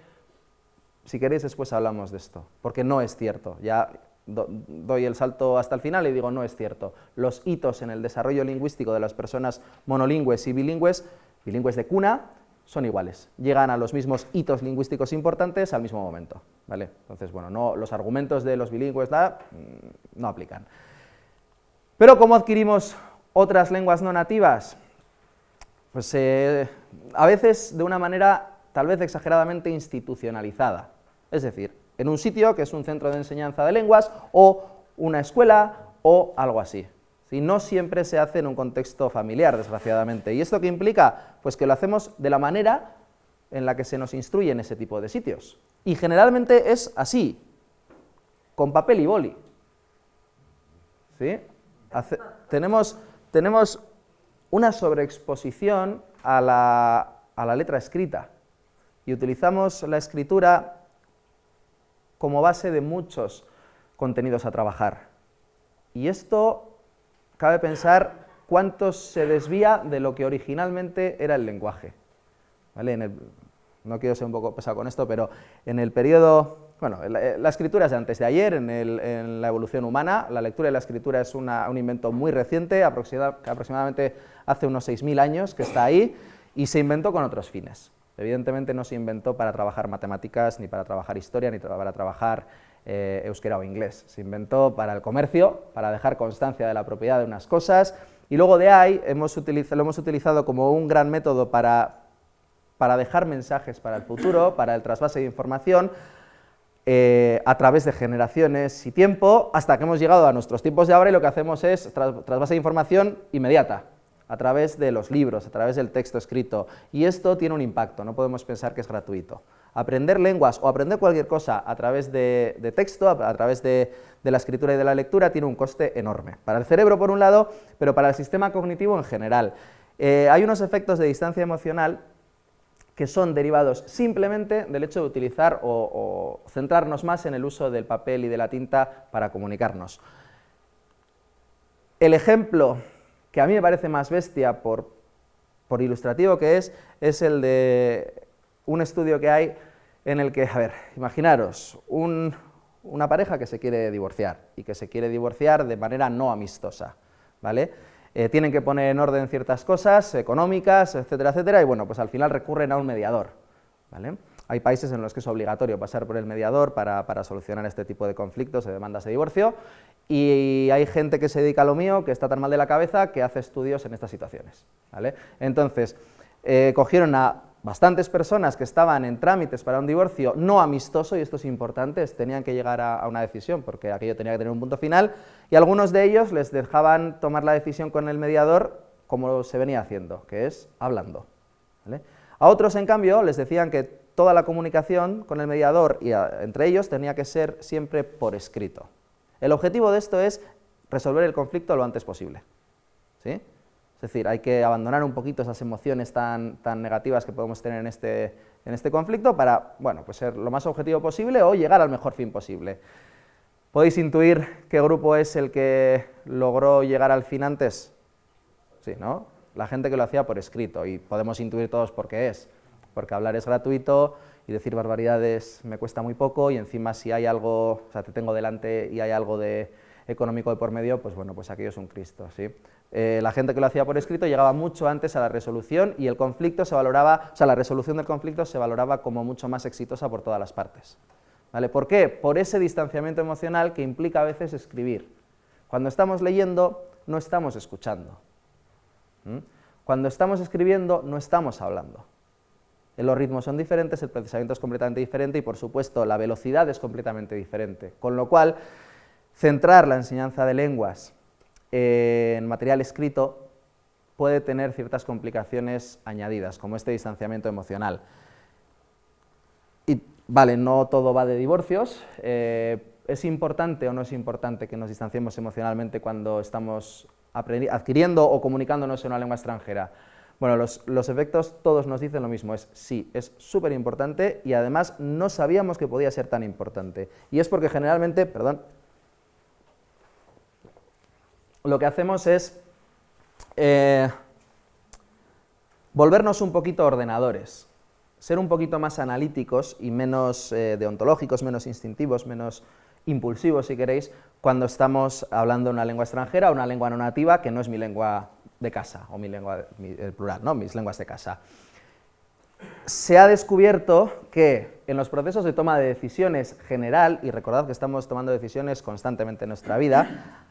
Speaker 1: Si queréis después hablamos de esto, porque no es cierto. Ya doy el salto hasta el final y digo, no es cierto. Los hitos en el desarrollo lingüístico de las personas monolingües y bilingües de cuna, son iguales. Llegan a los mismos hitos lingüísticos importantes al mismo momento, ¿vale? Entonces, bueno, no, los argumentos de los bilingües no aplican. Pero ¿cómo adquirimos otras lenguas no nativas? Pues a veces de una manera tal vez exageradamente institucionalizada. Es decir, en un sitio que es un centro de enseñanza de lenguas o una escuela o algo así. ¿Sí? No siempre se hace en un contexto familiar, desgraciadamente. ¿Y esto qué implica? Pues que lo hacemos de la manera en la que se nos instruye en ese tipo de sitios. Y generalmente es así, con papel y boli. ¿Sí? Tenemos una sobreexposición a la letra escrita y utilizamos la escritura como base de muchos contenidos a trabajar. Y esto, cabe pensar cuánto se desvía de lo que originalmente era el lenguaje. ¿Vale? No quiero ser un poco pesado con esto, pero en el periodo, bueno, la escritura es de antes de ayer, en la evolución humana. La lectura y la escritura es un invento muy reciente, aproximadamente hace unos 6.000 años que está ahí, y se inventó con otros fines. Evidentemente no se inventó para trabajar matemáticas, ni para trabajar historia, ni para trabajar euskera o inglés. Se inventó para el comercio, para dejar constancia de la propiedad de unas cosas Y luego de ahí lo hemos utilizado como un gran método para dejar mensajes para el futuro, para el trasvase de información, a través de generaciones y tiempo, hasta que hemos llegado a nuestros tiempos de ahora y lo que hacemos es trasvase de información inmediata, a través de los libros, a través del texto escrito, y esto tiene un impacto, no podemos pensar que es gratuito. Aprender lenguas o aprender cualquier cosa a través de texto, a través de la escritura y de la lectura, tiene un coste enorme, para el cerebro por un lado, pero para el sistema cognitivo en general. Hay unos efectos de distancia emocional que son derivados simplemente del hecho de utilizar o centrarnos más en el uso del papel y de la tinta para comunicarnos. El ejemplo que a mí me parece más bestia por ilustrativo que es el de un estudio que hay en el que, a ver, imaginaros una pareja que se quiere divorciar y que se quiere divorciar de manera no amistosa, ¿vale? Tienen que poner en orden ciertas cosas económicas, etcétera, etcétera, y bueno, pues al final recurren a un mediador, ¿vale? Hay países en los que es obligatorio pasar por el mediador para solucionar este tipo de conflictos, de demandas de divorcio, y hay gente que se dedica a lo mío, que está tan mal de la cabeza, que hace estudios en estas situaciones, ¿vale? Entonces, cogieron a bastantes personas que estaban en trámites para un divorcio no amistoso, y esto es importante, tenían que llegar a una decisión porque aquello tenía que tener un punto final, y algunos de ellos les dejaban tomar la decisión con el mediador como se venía haciendo, que es hablando, ¿vale? A otros, en cambio, les decían que toda la comunicación con el mediador y entre ellos tenía que ser siempre por escrito. El objetivo de esto es resolver el conflicto lo antes posible, ¿sí? Es decir, hay que abandonar un poquito esas emociones tan negativas que podemos tener en este conflicto para, bueno, pues ser lo más objetivo posible o llegar al mejor fin posible. ¿Podéis intuir qué grupo es el que logró llegar al fin antes? Sí, ¿no? La gente que lo hacía por escrito, y podemos intuir todos por qué es. Porque hablar es gratuito y decir barbaridades me cuesta muy poco, y encima si hay algo, o sea, te tengo delante y hay algo de económico de por medio, pues bueno, pues aquello es un Cristo, ¿sí? La gente que lo hacía por escrito llegaba mucho antes a la resolución, y el conflicto se valoraba, o sea, la resolución del conflicto se valoraba como mucho más exitosa por todas las partes, ¿vale? ¿Por qué? Por ese distanciamiento emocional que implica a veces escribir. Cuando estamos leyendo, no estamos escuchando. Cuando estamos escribiendo, no estamos hablando. Los ritmos son diferentes, el procesamiento es completamente diferente y, por supuesto, la velocidad es completamente diferente. Con lo cual, centrar la enseñanza de lenguas en material escrito puede tener ciertas complicaciones añadidas, como este distanciamiento emocional. Y, vale, no todo va de divorcios. ¿Es importante o no es importante que nos distanciemos emocionalmente cuando estamos adquiriendo o comunicándonos en una lengua extranjera? Bueno, los efectos todos nos dicen lo mismo, sí, es súper importante, y además no sabíamos que podía ser tan importante. Y es porque generalmente, perdón, lo que hacemos es volvernos un poquito ordenadores, ser un poquito más analíticos y menos deontológicos, menos instintivos, menos impulsivos, si queréis, cuando estamos hablando una lengua extranjera o una lengua no nativa que no es mi lengua de casa, o mi lengua, el plural, ¿no? Mis lenguas de casa. Se ha descubierto que en los procesos de toma de decisiones general, y recordad que estamos tomando decisiones constantemente en nuestra vida,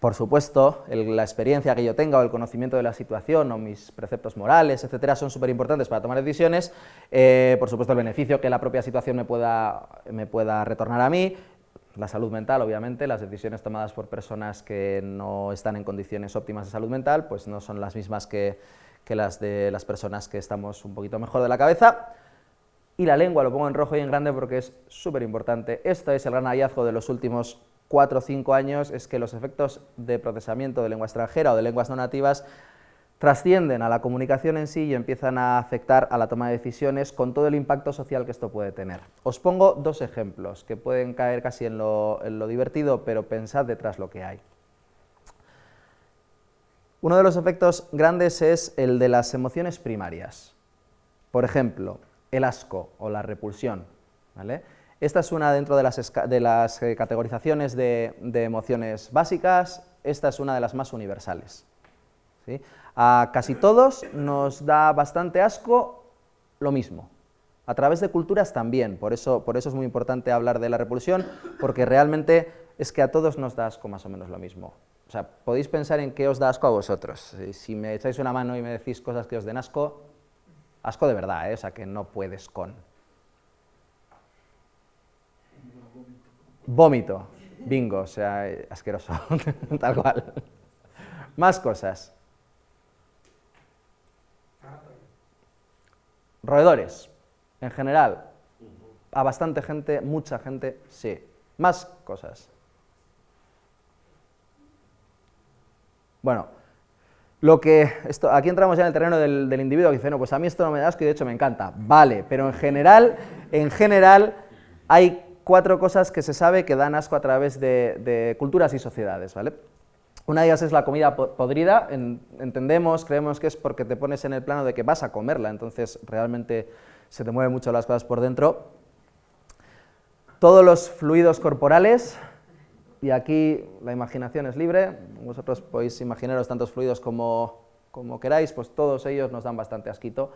Speaker 1: por supuesto, la experiencia que yo tenga o el conocimiento de la situación o mis preceptos morales, etcétera, son súper importantes para tomar decisiones, por supuesto el beneficio que la propia situación me pueda retornar a mí, la salud mental, obviamente, las decisiones tomadas por personas que no están en condiciones óptimas de salud mental, pues no son las mismas que las de las personas que estamos un poquito mejor de la cabeza. Y la lengua, lo pongo en rojo y en grande porque es súper importante. Esto es el gran hallazgo de los últimos 4 o 5 años, es que los efectos de procesamiento de lengua extranjera o de lenguas no nativas trascienden a la comunicación en sí y empiezan a afectar a la toma de decisiones con todo el impacto social que esto puede tener. Os pongo 2 ejemplos que pueden caer casi en lo divertido, pero pensad detrás lo que hay. Uno de los efectos grandes es el de las emociones primarias. Por ejemplo, el asco o la repulsión, ¿vale? Esta es una dentro de las categorizaciones de emociones básicas, esta es una de las más universales, ¿sí? A casi todos nos da bastante asco lo mismo, a través de culturas también, por eso es muy importante hablar de la repulsión, porque realmente es que a todos nos da asco más o menos lo mismo. O sea, podéis pensar en qué os da asco a vosotros. Si me echáis una mano y me decís cosas que os den asco, asco de verdad, o sea, que no puedes con. Vómito, bingo, o sea, asqueroso, tal cual. Más cosas. Roedores, en general, a bastante gente, mucha gente, sí. Más cosas. Bueno, aquí entramos ya en el terreno del individuo que dice, no, pues a mí esto no me da asco y de hecho me encanta. Vale, pero en general hay 4 cosas que se sabe que dan asco a través de culturas y sociedades, ¿vale? Una de ellas es la comida podrida, creemos que es porque te pones en el plano de que vas a comerla, entonces realmente se te mueven mucho las cosas por dentro. Todos los fluidos corporales, y aquí la imaginación es libre, vosotros podéis imaginaros tantos fluidos como queráis, pues todos ellos nos dan bastante asquito.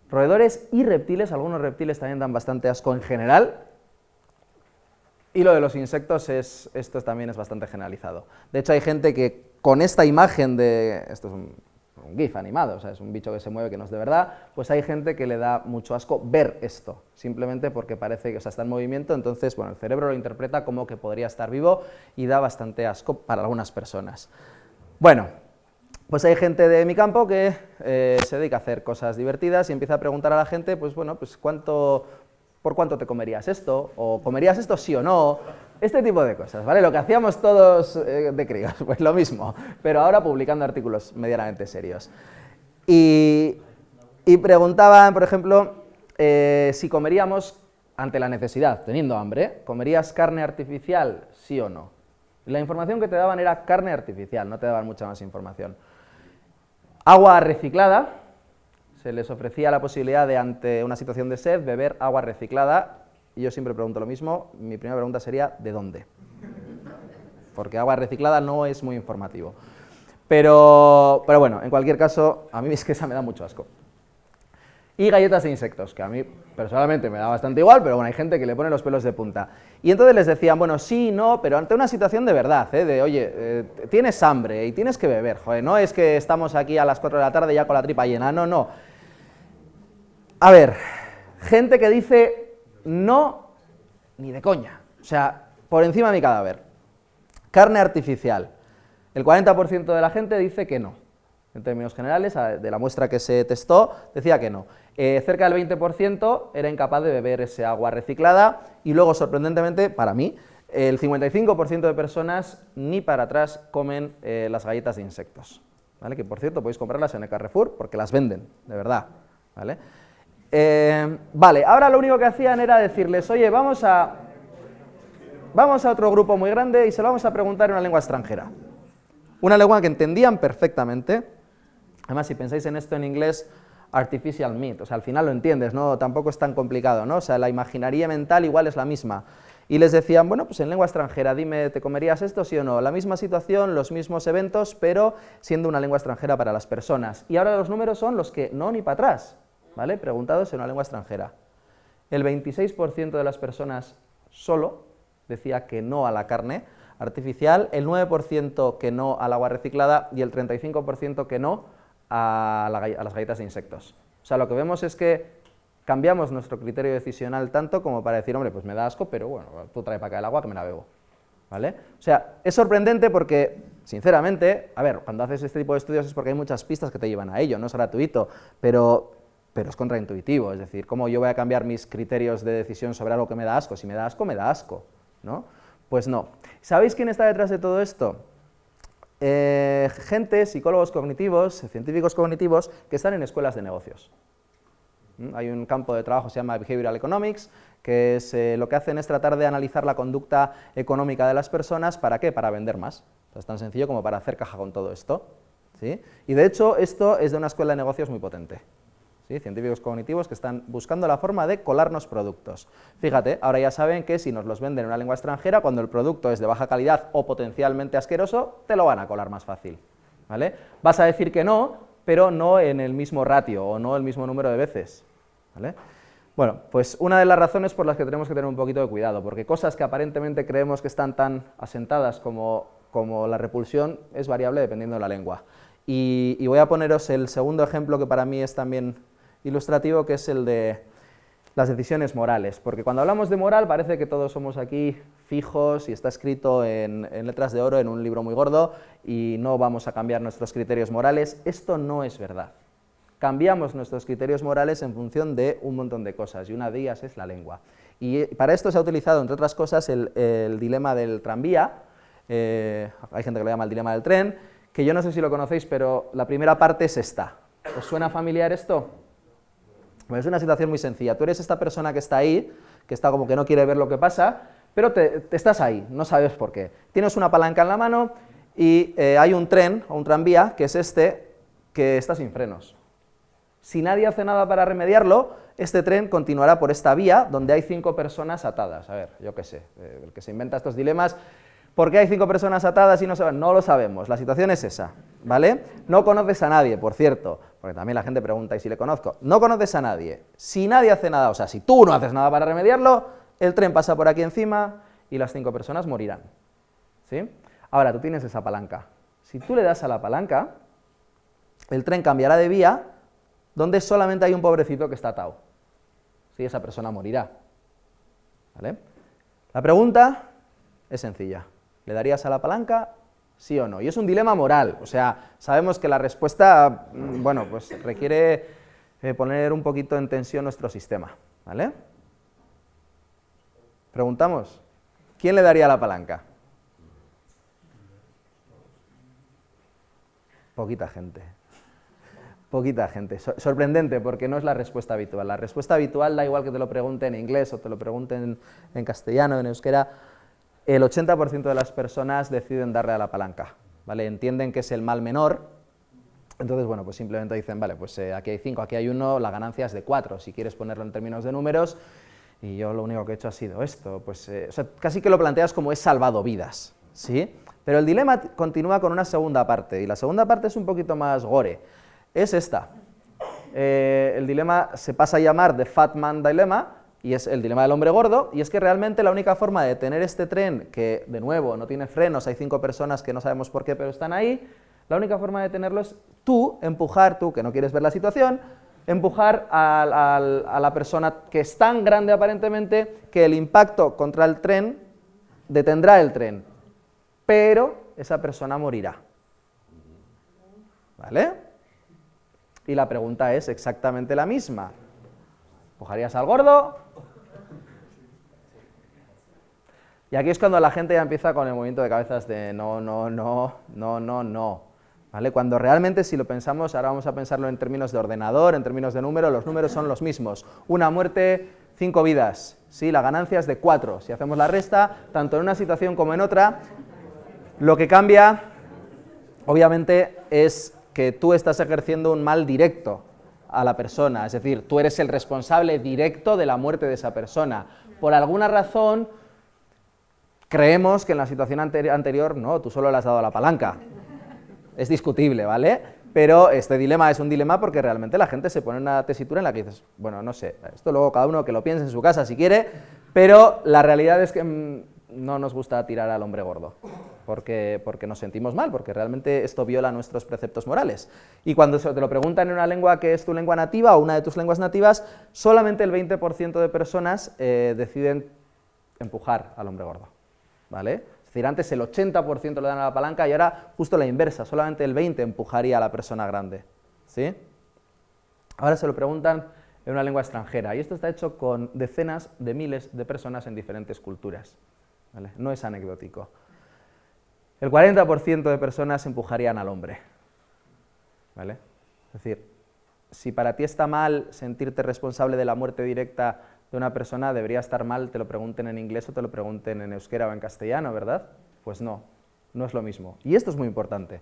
Speaker 1: Roedores y reptiles, algunos reptiles también dan bastante asco en general. Y lo de los insectos, esto también es bastante generalizado. De hecho, hay gente que con esta imagen esto es un GIF animado, o sea, es un bicho que se mueve que no es de verdad, pues hay gente que le da mucho asco ver esto, simplemente porque parece que está en movimiento, entonces, bueno, el cerebro lo interpreta como que podría estar vivo y da bastante asco para algunas personas. Bueno, pues hay gente de mi campo que se dedica a hacer cosas divertidas y empieza a preguntar a la gente, pues bueno, pues ¿por cuánto te comerías esto? ¿O comerías esto sí o no? Este tipo de cosas, ¿vale? Lo que hacíamos todos de críos, pues lo mismo, pero ahora publicando artículos medianamente serios. Y preguntaban, por ejemplo, si comeríamos, ante la necesidad, teniendo hambre, ¿comerías carne artificial, sí o no? La información que te daban era carne artificial, no te daban mucha más información. Agua reciclada. Se les ofrecía la posibilidad de, ante una situación de sed, beber agua reciclada, y yo siempre pregunto lo mismo, mi primera pregunta sería, ¿de dónde? Porque agua reciclada no es muy informativo. Pero bueno, en cualquier caso, a mí es que esa me da mucho asco. Y galletas de insectos, que a mí personalmente me da bastante igual, pero bueno, hay gente que le pone los pelos de punta. Y entonces les decían, bueno, sí, no, pero ante una situación de verdad, de oye, tienes hambre y tienes que beber, joder, no es que estamos aquí a las 4 de la tarde ya con la tripa llena, no, no. A ver, gente que dice no, ni de coña, o sea, por encima de mi cadáver. Carne artificial, el 40% de la gente dice que no. En términos generales, de la muestra que se testó, decía que no. Cerca del 20% era incapaz de beber ese agua reciclada y luego, sorprendentemente, para mí, el 55% de personas ni para atrás comen las galletas de insectos, ¿vale? Que, por cierto, podéis comprarlas en el Carrefour porque las venden, de verdad, ¿vale? Vale, ahora lo único que hacían era decirles, oye, vamos a otro grupo muy grande y se lo vamos a preguntar en una lengua extranjera. Una lengua que entendían perfectamente. Además, si pensáis en esto en inglés, artificial meat, o sea, al final lo entiendes, ¿no? Tampoco es tan complicado, ¿no? O sea, la imaginaría mental igual es la misma. Y les decían, bueno, pues en lengua extranjera, dime, ¿te comerías esto, sí o no? La misma situación, los mismos eventos, pero siendo una lengua extranjera para las personas. Y ahora los números son los que no ni para atrás, ¿vale? Preguntados en una lengua extranjera. El 26% de las personas solo decía que no a la carne artificial, el 9% que no al agua reciclada y el 35% que no a las galletas de insectos. O sea, lo que vemos es que cambiamos nuestro criterio decisional tanto como para decir, hombre, pues me da asco, pero bueno, tú trae para acá el agua que me la bebo, ¿vale? O sea, es sorprendente porque, sinceramente, a ver, cuando haces este tipo de estudios es porque hay muchas pistas que te llevan a ello, no es gratuito, pero es contraintuitivo, es decir, ¿cómo yo voy a cambiar mis criterios de decisión sobre algo que me da asco? Si me da asco, ¿no? Pues no. ¿Sabéis quién está detrás de todo esto? Gente, psicólogos cognitivos, científicos cognitivos, que están en escuelas de negocios. Hay un campo de trabajo que se llama Behavioral Economics, que es, lo que hacen es tratar de analizar la conducta económica de las personas, ¿para qué? Para vender más. O sea, es tan sencillo como para hacer caja con todo esto, ¿sí? Y de hecho, esto es de una escuela de negocios muy potente. ¿Sí? Científicos cognitivos que están buscando la forma de colarnos productos. Fíjate, ahora ya saben que si nos los venden en una lengua extranjera, cuando el producto es de baja calidad o potencialmente asqueroso, te lo van a colar más fácil, ¿vale? Vas a decir que no, pero no en el mismo ratio o no el mismo número de veces, ¿vale? Bueno, pues una de las razones por las que tenemos que tener un poquito de cuidado, porque cosas que aparentemente creemos que están tan asentadas como la repulsión es variable dependiendo de la lengua. Y voy a poneros el segundo ejemplo que para mí es también ilustrativo, que es el de las decisiones morales, porque cuando hablamos de moral parece que todos somos aquí fijos y está escrito en letras de oro en un libro muy gordo y no vamos a cambiar nuestros criterios morales. Esto no es verdad. Cambiamos nuestros criterios morales en función de un montón de cosas, y una de ellas es la lengua. Y para esto se ha utilizado, entre otras cosas, el dilema del tranvía. Hay gente que lo llama el dilema del tren, que yo no sé si lo conocéis, pero la primera parte es esta. ¿Os suena familiar esto? Bueno, es una situación muy sencilla. Tú eres esta persona que está ahí, que está como que no quiere ver lo que pasa, pero te estás ahí, no sabes por qué. Tienes una palanca en la mano y hay un tren o un tranvía, que es este, que está sin frenos. Si nadie hace nada para remediarlo, este tren continuará por esta vía donde hay 5 personas atadas. A ver, yo qué sé, el que se inventa estos dilemas, ¿por qué hay 5 personas atadas y no saben? No lo sabemos, la situación es esa, ¿vale? No conoces a nadie, por cierto, porque también la gente pregunta, ¿y si le conozco? No conoces a nadie. Si nadie hace nada, o sea, si tú no haces nada para remediarlo, el tren pasa por aquí encima y las 5 personas morirán, ¿sí? Ahora, tú tienes esa palanca. Si tú le das a la palanca, el tren cambiará de vía donde solamente hay un pobrecito que está atado. Sí, esa persona morirá, ¿vale? La pregunta es sencilla. ¿Le darías a la palanca, sí o no? Y es un dilema moral, o sea, sabemos que la respuesta, bueno, pues requiere poner un poquito en tensión nuestro sistema, ¿vale? Preguntamos, ¿quién le daría la palanca? Poquita gente. Poquita gente. Sorprendente, porque no es la respuesta habitual. La respuesta habitual da igual que te lo pregunten en inglés o te lo pregunten en castellano, en euskera. El 80% de las personas deciden darle a la palanca, ¿vale? Entienden que es el mal menor, entonces, bueno, pues simplemente dicen, vale, pues aquí hay 5, aquí hay 1, la ganancia es de 4, si quieres ponerlo en términos de números, y yo lo único que he hecho ha sido esto, pues, o sea, casi que lo planteas como he salvado vidas, ¿sí? Pero el dilema continúa con una segunda parte, y la segunda parte es un poquito más gore, es esta. El dilema se pasa a llamar The Fat Man Dilemma, y es el dilema del hombre gordo, y es que realmente la única forma de detener este tren, que de nuevo no tiene frenos, hay 5 personas que no sabemos por qué, pero están ahí, la única forma de detenerlo es empujar, tú que no quieres ver la situación, empujar a la persona que es tan grande aparentemente que el impacto contra el tren detendrá el tren, pero esa persona morirá, ¿vale? Y la pregunta es exactamente la misma. ¿Empujarías al gordo? Y aquí es cuando la gente ya empieza con el movimiento de cabezas de no, no, no, no, no, no, ¿vale? Cuando realmente, si lo pensamos, ahora vamos a pensarlo en términos de ordenador, en términos de número, los números son los mismos. Una muerte, 5 vidas, ¿sí? La ganancia es de 4. Si hacemos la resta, tanto en una situación como en otra, lo que cambia, obviamente, es que tú estás ejerciendo un mal directo a la persona, es decir, tú eres el responsable directo de la muerte de esa persona. Por alguna razón, creemos que en la situación anterior, no, tú solo le has dado a la palanca. Es discutible, ¿vale? Pero este dilema es un dilema porque realmente la gente se pone en una tesitura en la que dices, bueno, no sé, esto luego cada uno que lo piense en su casa si quiere, pero la realidad es que no nos gusta tirar al hombre gordo, porque nos sentimos mal, porque realmente esto viola nuestros preceptos morales. Y cuando te lo preguntan en una lengua que es tu lengua nativa o una de tus lenguas nativas, solamente el 20% de personas deciden empujar al hombre gordo, ¿vale? Es decir, antes el 80% le dan a la palanca y ahora justo la inversa, solamente el 20% empujaría a la persona grande, ¿sí? Ahora se lo preguntan en una lengua extranjera, y esto está hecho con decenas de miles de personas en diferentes culturas, ¿vale? No es anecdótico. El 40% de personas empujarían al hombre, ¿vale? Es decir, si para ti está mal sentirte responsable de la muerte directa de una persona, debería estar mal, te lo pregunten en inglés o te lo pregunten en euskera o en castellano, ¿verdad? Pues no, no es lo mismo. Y esto es muy importante,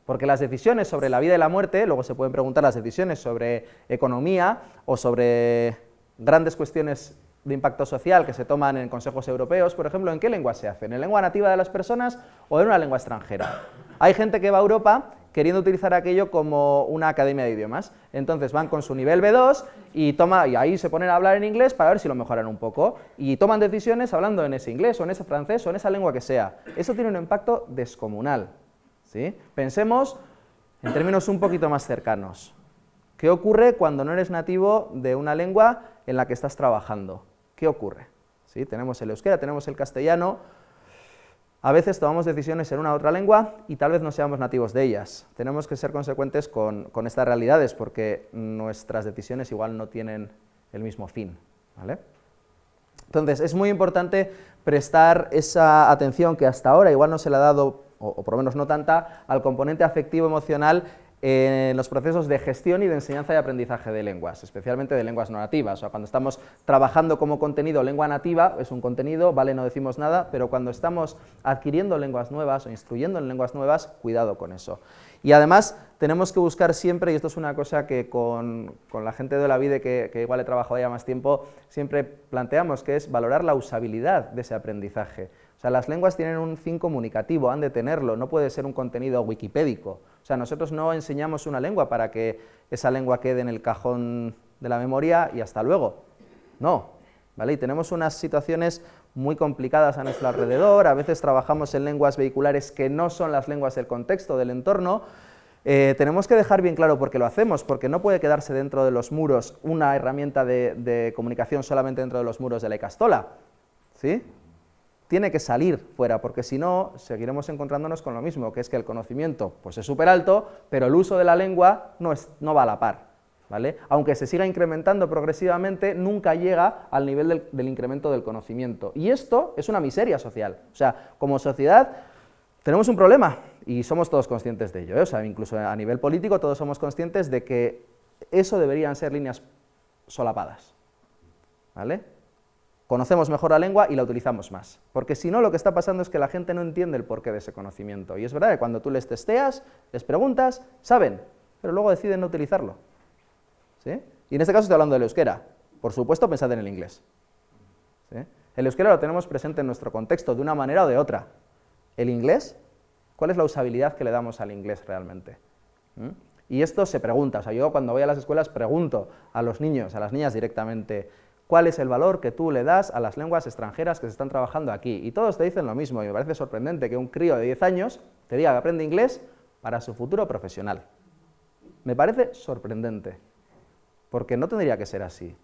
Speaker 1: porque las decisiones sobre la vida y la muerte, luego se pueden preguntar las decisiones sobre economía o sobre grandes cuestiones de impacto social que se toman en consejos europeos, por ejemplo, ¿en qué lengua se hacen? ¿En lengua nativa de las personas o en una lengua extranjera? Hay gente que va a Europa queriendo utilizar aquello como una academia de idiomas. Entonces van con su nivel B2 y ahí se ponen a hablar en inglés para ver si lo mejoran un poco. Y toman decisiones hablando en ese inglés, o en ese francés, o en esa lengua que sea. Eso tiene un impacto descomunal, ¿sí? Pensemos en términos un poquito más cercanos. ¿Qué ocurre cuando no eres nativo de una lengua en la que estás trabajando? ¿Qué ocurre? ¿Sí? Tenemos el euskera, tenemos el castellano. A veces tomamos decisiones en una u otra lengua y tal vez no seamos nativos de ellas. Tenemos que ser consecuentes con estas realidades porque nuestras decisiones igual no tienen el mismo fin, ¿vale? Entonces, es muy importante prestar esa atención que hasta ahora igual no se le ha dado, o por lo menos no tanta, al componente afectivo-emocional en los procesos de gestión y de enseñanza y aprendizaje de lenguas, especialmente de lenguas no nativas. O sea, cuando estamos trabajando como contenido lengua nativa, es un contenido, vale, no decimos nada, pero cuando estamos adquiriendo lenguas nuevas o instruyendo en lenguas nuevas, cuidado con eso. Y además tenemos que buscar siempre, y esto es una cosa que con la gente de la vida que igual he trabajado ya más tiempo, siempre planteamos, que es valorar la usabilidad de ese aprendizaje. O sea, las lenguas tienen un fin comunicativo, han de tenerlo, no puede ser un contenido wikipédico. O sea, nosotros no enseñamos una lengua para que esa lengua quede en el cajón de la memoria y hasta luego. No, ¿vale? Y tenemos unas situaciones muy complicadas a nuestro alrededor, a veces trabajamos en lenguas vehiculares que no son las lenguas del contexto, del entorno. Tenemos que dejar bien claro por qué lo hacemos, porque no puede quedarse dentro de los muros una herramienta de comunicación solamente dentro de los muros de la ikastola, ¿sí? Tiene que salir fuera, porque si no, seguiremos encontrándonos con lo mismo, que es que el conocimiento pues es súper alto, pero el uso de la lengua no va a la par, ¿vale? Aunque se siga incrementando progresivamente, nunca llega al nivel del incremento del conocimiento. Y esto es una miseria social. O sea, como sociedad tenemos un problema, y somos todos conscientes de ello, ¿eh? O sea, incluso a nivel político todos somos conscientes de que eso deberían ser líneas solapadas, ¿vale? Conocemos mejor la lengua y la utilizamos más, porque si no lo que está pasando es que la gente no entiende el porqué de ese conocimiento, y es verdad que cuando tú les testeas, les preguntas, saben, pero luego deciden no utilizarlo, ¿sí? Y en este caso estoy hablando del euskera, por supuesto pensad en el inglés, ¿sí? El euskera lo tenemos presente en nuestro contexto de una manera o de otra. El inglés, ¿cuál es la usabilidad que le damos al inglés realmente? Y esto se pregunta, o sea, yo cuando voy a las escuelas pregunto a los niños, a las niñas directamente, ¿cuál es el valor que tú le das a las lenguas extranjeras que se están trabajando aquí? Y todos te dicen lo mismo, y me parece sorprendente que un crío de 10 años te diga que aprende inglés para su futuro profesional. Me parece sorprendente, porque no tendría que ser así,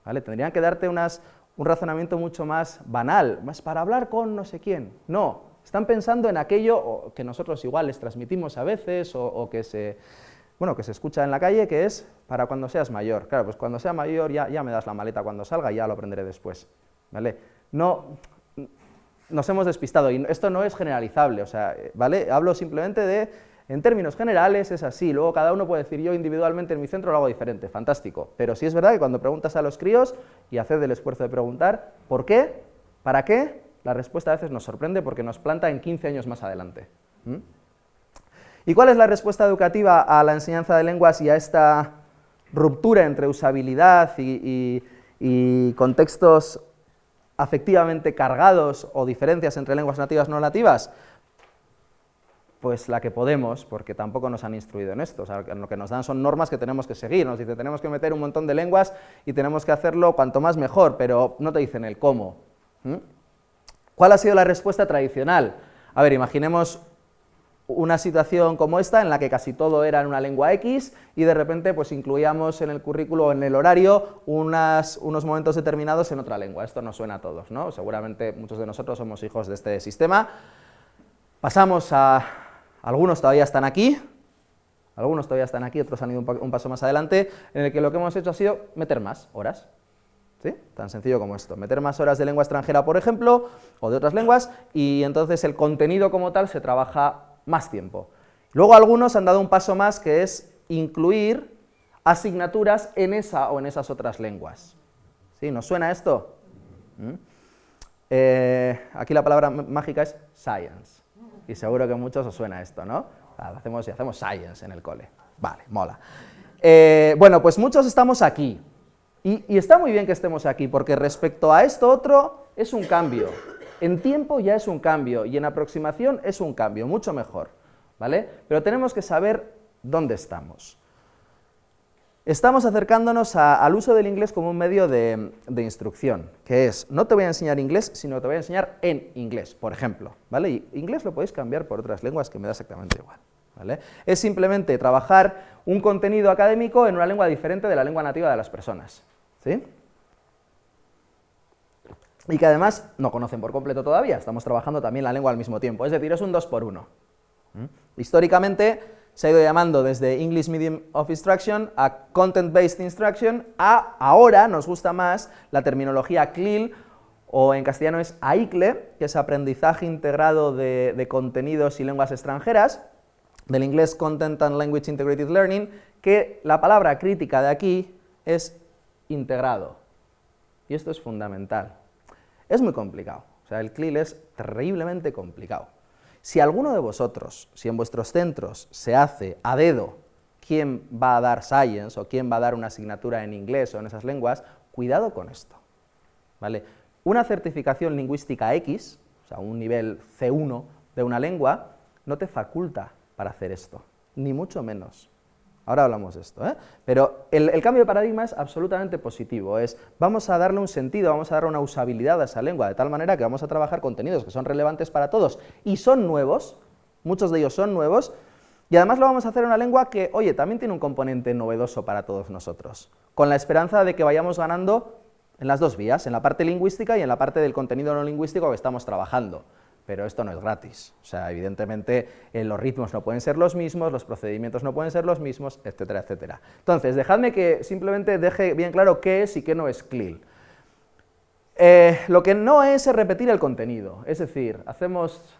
Speaker 1: ¿vale? Tendrían que darte un razonamiento mucho más banal, más para hablar con no sé quién. No, están pensando en aquello que nosotros igual les transmitimos a veces, o que se escucha en la calle, que es para cuando seas mayor. Claro, pues cuando sea mayor ya me das la maleta cuando salga y ya lo aprenderé después, ¿vale? No, nos hemos despistado, y esto no es generalizable, o sea, ¿vale? Hablo simplemente de, en términos generales es así, luego cada uno puede decir, yo individualmente en mi centro lo hago diferente, fantástico, pero sí es verdad que cuando preguntas a los críos, y haced el esfuerzo de preguntar, ¿por qué? ¿Para qué? La respuesta a veces nos sorprende porque nos planta en 15 años más adelante. ¿Y cuál es la respuesta educativa a la enseñanza de lenguas y a esta ruptura entre usabilidad y contextos afectivamente cargados o diferencias entre lenguas nativas y no nativas? Pues la que podemos, porque tampoco nos han instruido en esto. O sea, lo que nos dan son normas que tenemos que seguir. Nos dicen, tenemos que meter un montón de lenguas y tenemos que hacerlo cuanto más mejor, pero no te dicen el cómo. ¿Cuál ha sido la respuesta tradicional? A ver, imaginemos una situación como esta, en la que casi todo era en una lengua X, y de repente pues incluíamos en el currículo o en el horario unos momentos determinados en otra lengua. Esto nos suena a todos, ¿no? Seguramente muchos de nosotros somos hijos de este sistema. Pasamos a... algunos todavía están aquí, otros han ido un paso más adelante, en el que lo que hemos hecho ha sido meter más horas. ¿Sí? Tan sencillo como esto, meter más horas de lengua extranjera, por ejemplo, o de otras lenguas, y entonces el contenido como tal se trabaja más tiempo. Luego algunos han dado un paso más, que es incluir asignaturas en esa o en esas otras lenguas. ¿Sí? ¿Nos suena esto? Aquí la palabra mágica es science, y seguro que a muchos os suena esto, ¿no? Hacemos science en el cole. Vale, mola. Bueno, pues muchos estamos aquí, y está muy bien que estemos aquí, porque respecto a esto otro es un cambio. En tiempo ya es un cambio, y en aproximación es un cambio, mucho mejor. ¿vale? Pero tenemos que saber dónde estamos. Estamos acercándonos al uso del inglés como un medio de instrucción, que es, no te voy a enseñar inglés, sino te voy a enseñar en inglés, por ejemplo, ¿vale? Y inglés lo podéis cambiar por otras lenguas que me da exactamente igual, ¿vale? Es simplemente trabajar un contenido académico en una lengua diferente de la lengua nativa de las personas, ¿sí? Y que además no conocen por completo todavía, estamos trabajando también la lengua al mismo tiempo, es decir, es un 2 por 1. Históricamente se ha ido llamando desde English Medium of Instruction a Content-Based Instruction, a ahora nos gusta más la terminología CLIL, o en castellano es AICLE, que es Aprendizaje Integrado de Contenidos y Lenguas Extranjeras, del inglés Content and Language Integrated Learning, que la palabra crítica de aquí es integrado. Y esto es fundamental. Es muy complicado, o sea, el CLIL es terriblemente complicado. Si alguno de vosotros, si en vuestros centros se hace a dedo quién va a dar Science o quién va a dar una asignatura en inglés o en esas lenguas, cuidado con esto, ¿vale? Una certificación lingüística X, o sea, un nivel C1 de una lengua, no te faculta para hacer esto, ni mucho menos. Ahora hablamos de esto, ¿eh? Pero el cambio de paradigma es absolutamente positivo, vamos a darle un sentido, vamos a darle una usabilidad a esa lengua, de tal manera que vamos a trabajar contenidos que son relevantes para todos y son nuevos, muchos de ellos son nuevos, y además lo vamos a hacer en una lengua que, oye, también tiene un componente novedoso para todos nosotros, con la esperanza de que vayamos ganando en las dos vías, en la parte lingüística y en la parte del contenido no lingüístico que estamos trabajando. Pero esto no es gratis, o sea, evidentemente los ritmos no pueden ser los mismos, los procedimientos no pueden ser los mismos, etcétera, etcétera. Entonces, dejadme que simplemente deje bien claro qué es y qué no es CLIL. Lo que no es repetir el contenido, es decir, hacemos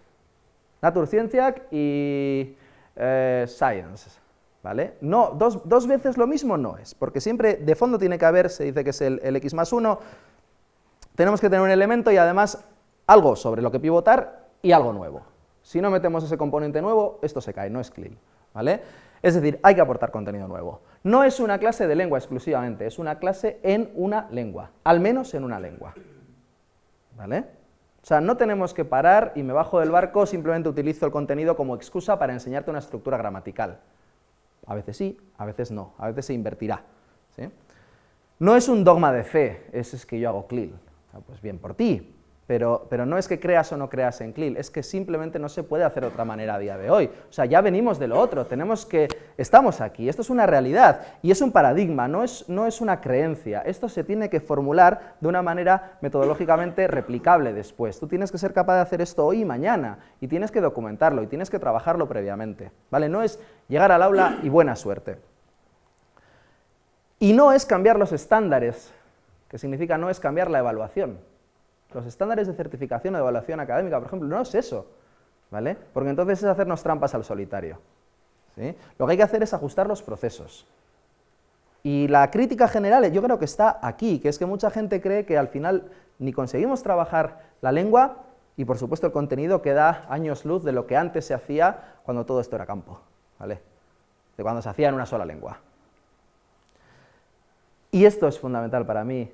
Speaker 1: Naturcienciak y Science, ¿vale? No, dos veces lo mismo no es, porque siempre de fondo tiene que haber, se dice que es el X más 1, tenemos que tener un elemento y además algo sobre lo que pivotar y algo nuevo. Si no metemos ese componente nuevo, esto se cae, no es CLIL, ¿vale? Es decir, hay que aportar contenido nuevo. No es una clase de lengua exclusivamente, es una clase en una lengua, al menos en una lengua, ¿vale? O sea, no tenemos que parar y me bajo del barco, simplemente utilizo el contenido como excusa para enseñarte una estructura gramatical. A veces sí, a veces no, a veces se invertirá, ¿sí? No es un dogma de fe, es que yo hago CLIL. Pues bien por ti, pero no es que creas o no creas en CLIL, es que simplemente no se puede hacer de otra manera a día de hoy. O sea, ya venimos de lo otro, estamos aquí, esto es una realidad y es un paradigma, no es una creencia. Esto se tiene que formular de una manera metodológicamente replicable después. Tú tienes que ser capaz de hacer esto hoy y mañana y tienes que documentarlo y tienes que trabajarlo previamente, ¿vale? No es llegar al aula y buena suerte. Y no es cambiar los estándares, que significa no es cambiar la evaluación. Los estándares de certificación o de evaluación académica, por ejemplo, no es eso, ¿vale? Porque entonces es hacernos trampas al solitario, ¿sí? Lo que hay que hacer es ajustar los procesos. Y la crítica general yo creo que está aquí, que es que mucha gente cree que al final ni conseguimos trabajar la lengua y por supuesto el contenido queda años luz de lo que antes se hacía cuando todo esto era campo, ¿vale? De cuando se hacía en una sola lengua. Y esto es fundamental para mí,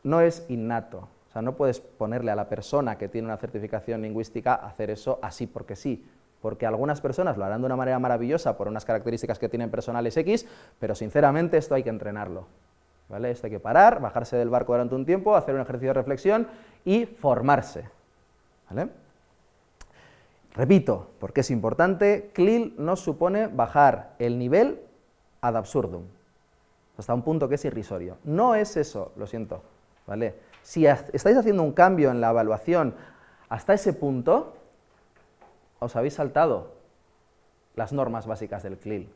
Speaker 1: no es innato. O sea, no puedes ponerle a la persona que tiene una certificación lingüística hacer eso así porque sí, porque algunas personas lo harán de una manera maravillosa por unas características que tienen personales X, pero sinceramente esto hay que entrenarlo, ¿vale? Esto hay que parar, bajarse del barco durante un tiempo, hacer un ejercicio de reflexión y formarse, ¿vale? Repito, porque es importante, CLIL no supone bajar el nivel ad absurdum, hasta un punto que es irrisorio. No es eso, lo siento, ¿vale? Si estáis haciendo un cambio en la evaluación hasta ese punto, os habéis saltado las normas básicas del CLIL,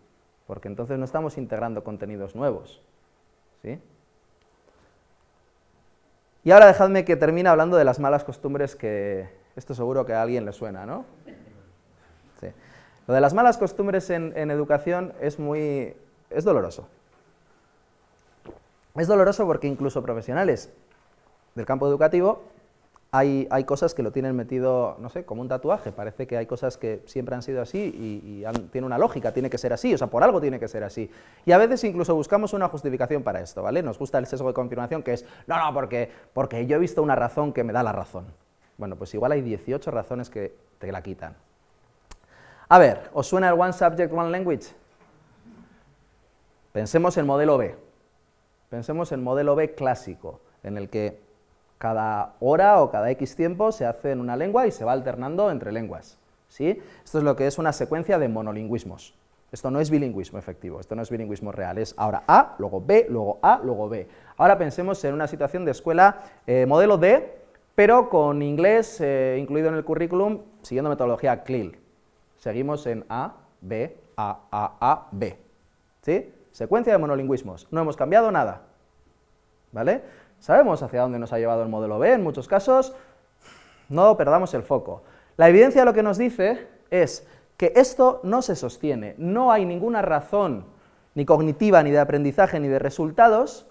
Speaker 1: porque entonces no estamos integrando contenidos nuevos, ¿sí? Y ahora dejadme que termine hablando de las malas costumbres que esto seguro que a alguien le suena, ¿no? Sí. Lo de las malas costumbres en educación es doloroso. Es doloroso porque incluso profesionales del campo educativo hay cosas que lo tienen metido, no sé, como un tatuaje. Parece que hay cosas que siempre han sido así y tiene una lógica, tiene que ser así, o sea, por algo tiene que ser así. Y a veces incluso buscamos una justificación para esto, ¿vale? Nos gusta el sesgo de confirmación, que es, no, porque yo he visto una razón que me da la razón. Bueno, pues igual hay 18 razones que te la quitan. A ver, ¿os suena el One Subject, One Language? Pensemos en modelo B. Pensemos en modelo B clásico, en el que cada hora o cada X tiempo se hace en una lengua y se va alternando entre lenguas, ¿sí? Esto es lo que es una secuencia de monolingüismos. Esto no es bilingüismo efectivo, esto no es bilingüismo real, es ahora A, luego B, luego A, luego B. Ahora pensemos en una situación de escuela modelo D, pero con inglés incluido en el currículum, siguiendo metodología CLIL. Seguimos en A, B, A, B, ¿sí? Secuencia de monolingüismos, no hemos cambiado nada, ¿vale? Sabemos hacia dónde nos ha llevado el modelo B en muchos casos, no perdamos el foco. La evidencia lo que nos dice es que esto no se sostiene, no hay ninguna razón ni cognitiva, ni de aprendizaje, ni de resultados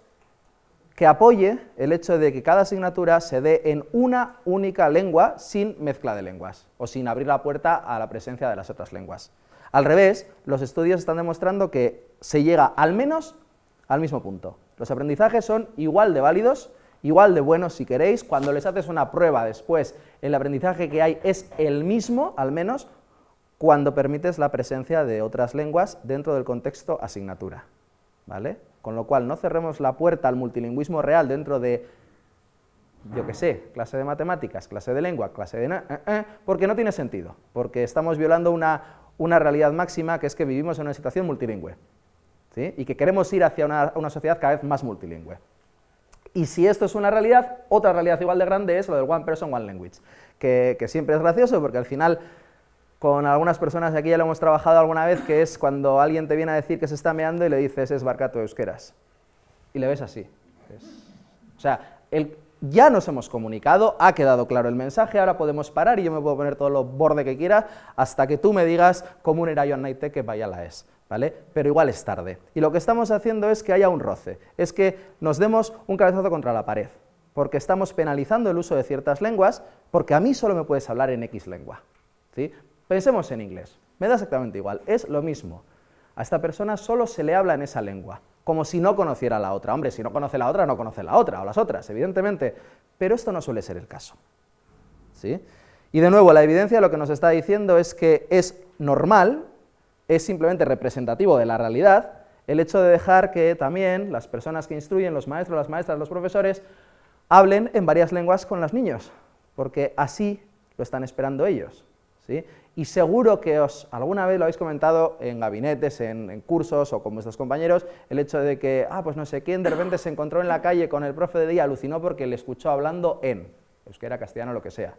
Speaker 1: que apoye el hecho de que cada asignatura se dé en una única lengua sin mezcla de lenguas, o sin abrir la puerta a la presencia de las otras lenguas. Al revés, los estudios están demostrando que se llega al menos al mismo punto. Los aprendizajes son igual de válidos, igual de buenos si queréis, cuando les haces una prueba después, el aprendizaje que hay es el mismo, al menos, cuando permites la presencia de otras lenguas dentro del contexto asignatura, ¿vale? Con lo cual, no cerremos la puerta al multilingüismo real dentro de, yo qué sé, clase de matemáticas, clase de lengua, clase de... porque no tiene sentido, porque estamos violando una realidad máxima, que es que vivimos en una situación multilingüe, ¿sí? Y que queremos ir hacia una sociedad cada vez más multilingüe. Y si esto es una realidad, otra realidad igual de grande es lo del One Person, One Language, que siempre es gracioso, porque al final, con algunas personas de aquí ya lo hemos trabajado alguna vez, que es cuando alguien te viene a decir que se está meando y le dices, es barkatu euskeraz, y le ves así. O sea, ya nos hemos comunicado, ha quedado claro el mensaje, ahora podemos parar y yo me puedo poner todo lo borde que quiera hasta que tú me digas cómo era yo naite que vaya la es, ¿vale? Pero igual es tarde. Y lo que estamos haciendo es que haya un roce, es que nos demos un cabezazo contra la pared, porque estamos penalizando el uso de ciertas lenguas, porque a mí solo me puedes hablar en X lengua, ¿sí? Pensemos en inglés, me da exactamente igual, es lo mismo. A esta persona solo se le habla en esa lengua, como si no conociera la otra. Hombre, si no conoce la otra, no conoce la otra, o las otras, evidentemente, pero esto no suele ser el caso, ¿sí? Y de nuevo, la evidencia lo que nos está diciendo es que es normal, es simplemente representativo de la realidad, el hecho de dejar que también las personas que instruyen, los maestros, las maestras, los profesores, hablen en varias lenguas con los niños, porque así lo están esperando ellos, ¿sí? Y seguro que alguna vez lo habéis comentado en gabinetes, en cursos o con vuestros compañeros, el hecho de que, pues no sé quién de repente se encontró en la calle con el profe de día, alucinó porque le escuchó hablando en euskera, castellano, lo que sea.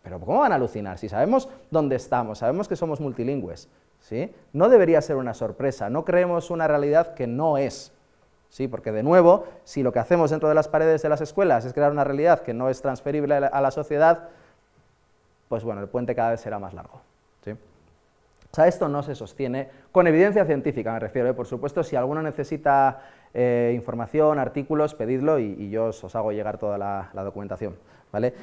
Speaker 1: Pero ¿cómo van a alucinar? Si sabemos dónde estamos, sabemos que somos multilingües, ¿sí? No debería ser una sorpresa, no creemos una realidad que no es, ¿sí? Porque de nuevo, si lo que hacemos dentro de las paredes de las escuelas es crear una realidad que no es transferible a la sociedad, pues bueno, el puente cada vez será más largo, ¿sí? O sea, esto no se sostiene con evidencia científica, me refiero, por supuesto, si alguno necesita información, artículos, pedidlo y yo os hago llegar toda la documentación, ¿vale?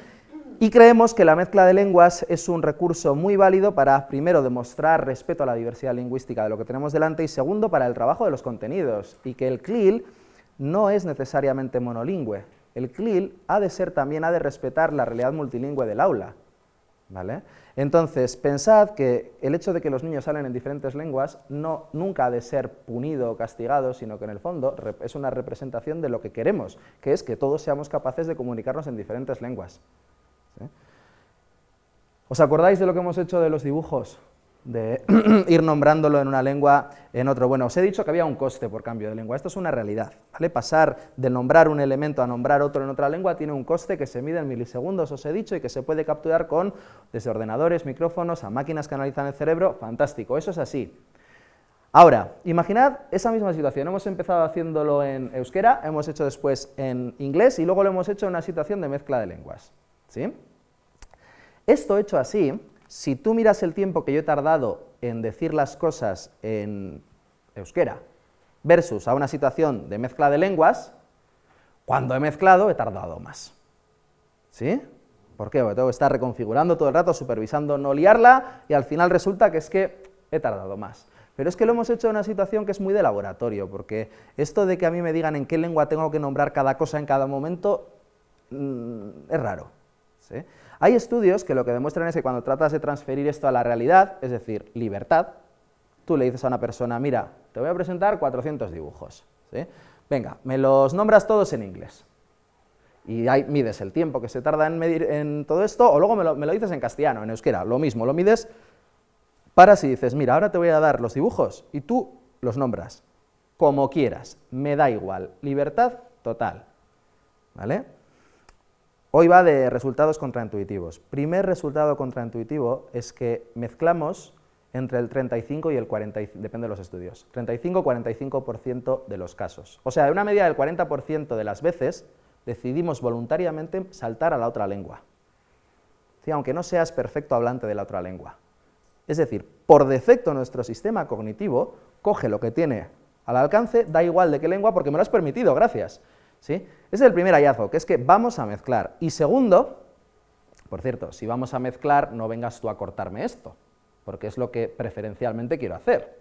Speaker 1: Y creemos que la mezcla de lenguas es un recurso muy válido para, primero, demostrar respeto a la diversidad lingüística de lo que tenemos delante y, segundo, para el trabajo de los contenidos, y que el CLIL no es necesariamente monolingüe. El CLIL ha de respetar la realidad multilingüe del aula, ¿vale? Entonces, pensad que el hecho de que los niños hablen en diferentes lenguas nunca ha de ser punido o castigado, sino que en el fondo es una representación de lo que queremos, que es que todos seamos capaces de comunicarnos en diferentes lenguas, ¿sí? ¿Os acordáis de lo que hemos hecho de los dibujos? De ir nombrándolo en una lengua, en otro. Bueno, os he dicho que había un coste por cambio de lengua, esto es una realidad, ¿vale? Pasar de nombrar un elemento a nombrar otro en otra lengua tiene un coste que se mide en milisegundos, os he dicho, y que se puede capturar desde ordenadores, micrófonos, a máquinas que analizan el cerebro, fantástico, eso es así. Ahora, imaginad esa misma situación, hemos empezado haciéndolo en euskera, hemos hecho después en inglés y luego lo hemos hecho en una situación de mezcla de lenguas, ¿sí? Esto hecho así, si tú miras el tiempo que yo he tardado en decir las cosas en euskera versus a una situación de mezcla de lenguas, cuando he mezclado he tardado más, ¿sí? ¿Por qué? Porque tengo que estar reconfigurando todo el rato, supervisando no liarla, y al final resulta que es que he tardado más. Pero es que lo hemos hecho en una situación que es muy de laboratorio, porque esto de que a mí me digan en qué lengua tengo que nombrar cada cosa en cada momento es raro, ¿sí? Hay estudios que lo que demuestran es que cuando tratas de transferir esto a la realidad, es decir, libertad, tú le dices a una persona, mira, te voy a presentar 400 dibujos, ¿sí? Venga, me los nombras todos en inglés. Y ahí mides el tiempo que se tarda en medir en todo esto, o luego me lo dices en castellano, en euskera, lo mismo, lo mides, paras y dices, mira, ahora te voy a dar los dibujos y tú los nombras como quieras, me da igual, libertad total, ¿vale? Hoy va de resultados contraintuitivos. Primer resultado contraintuitivo es que mezclamos entre el 35 y el 40, depende de los estudios, 35-45% de los casos. O sea, de una media del 40% de las veces decidimos voluntariamente saltar a la otra lengua, ¿sí? Aunque no seas perfecto hablante de la otra lengua. Es decir, por defecto nuestro sistema cognitivo coge lo que tiene al alcance, da igual de qué lengua, porque me lo has permitido, gracias, ¿sí? Ese es el primer hallazgo, que es que vamos a mezclar. Y segundo, por cierto, si vamos a mezclar, no vengas tú a cortarme esto, porque es lo que preferencialmente quiero hacer.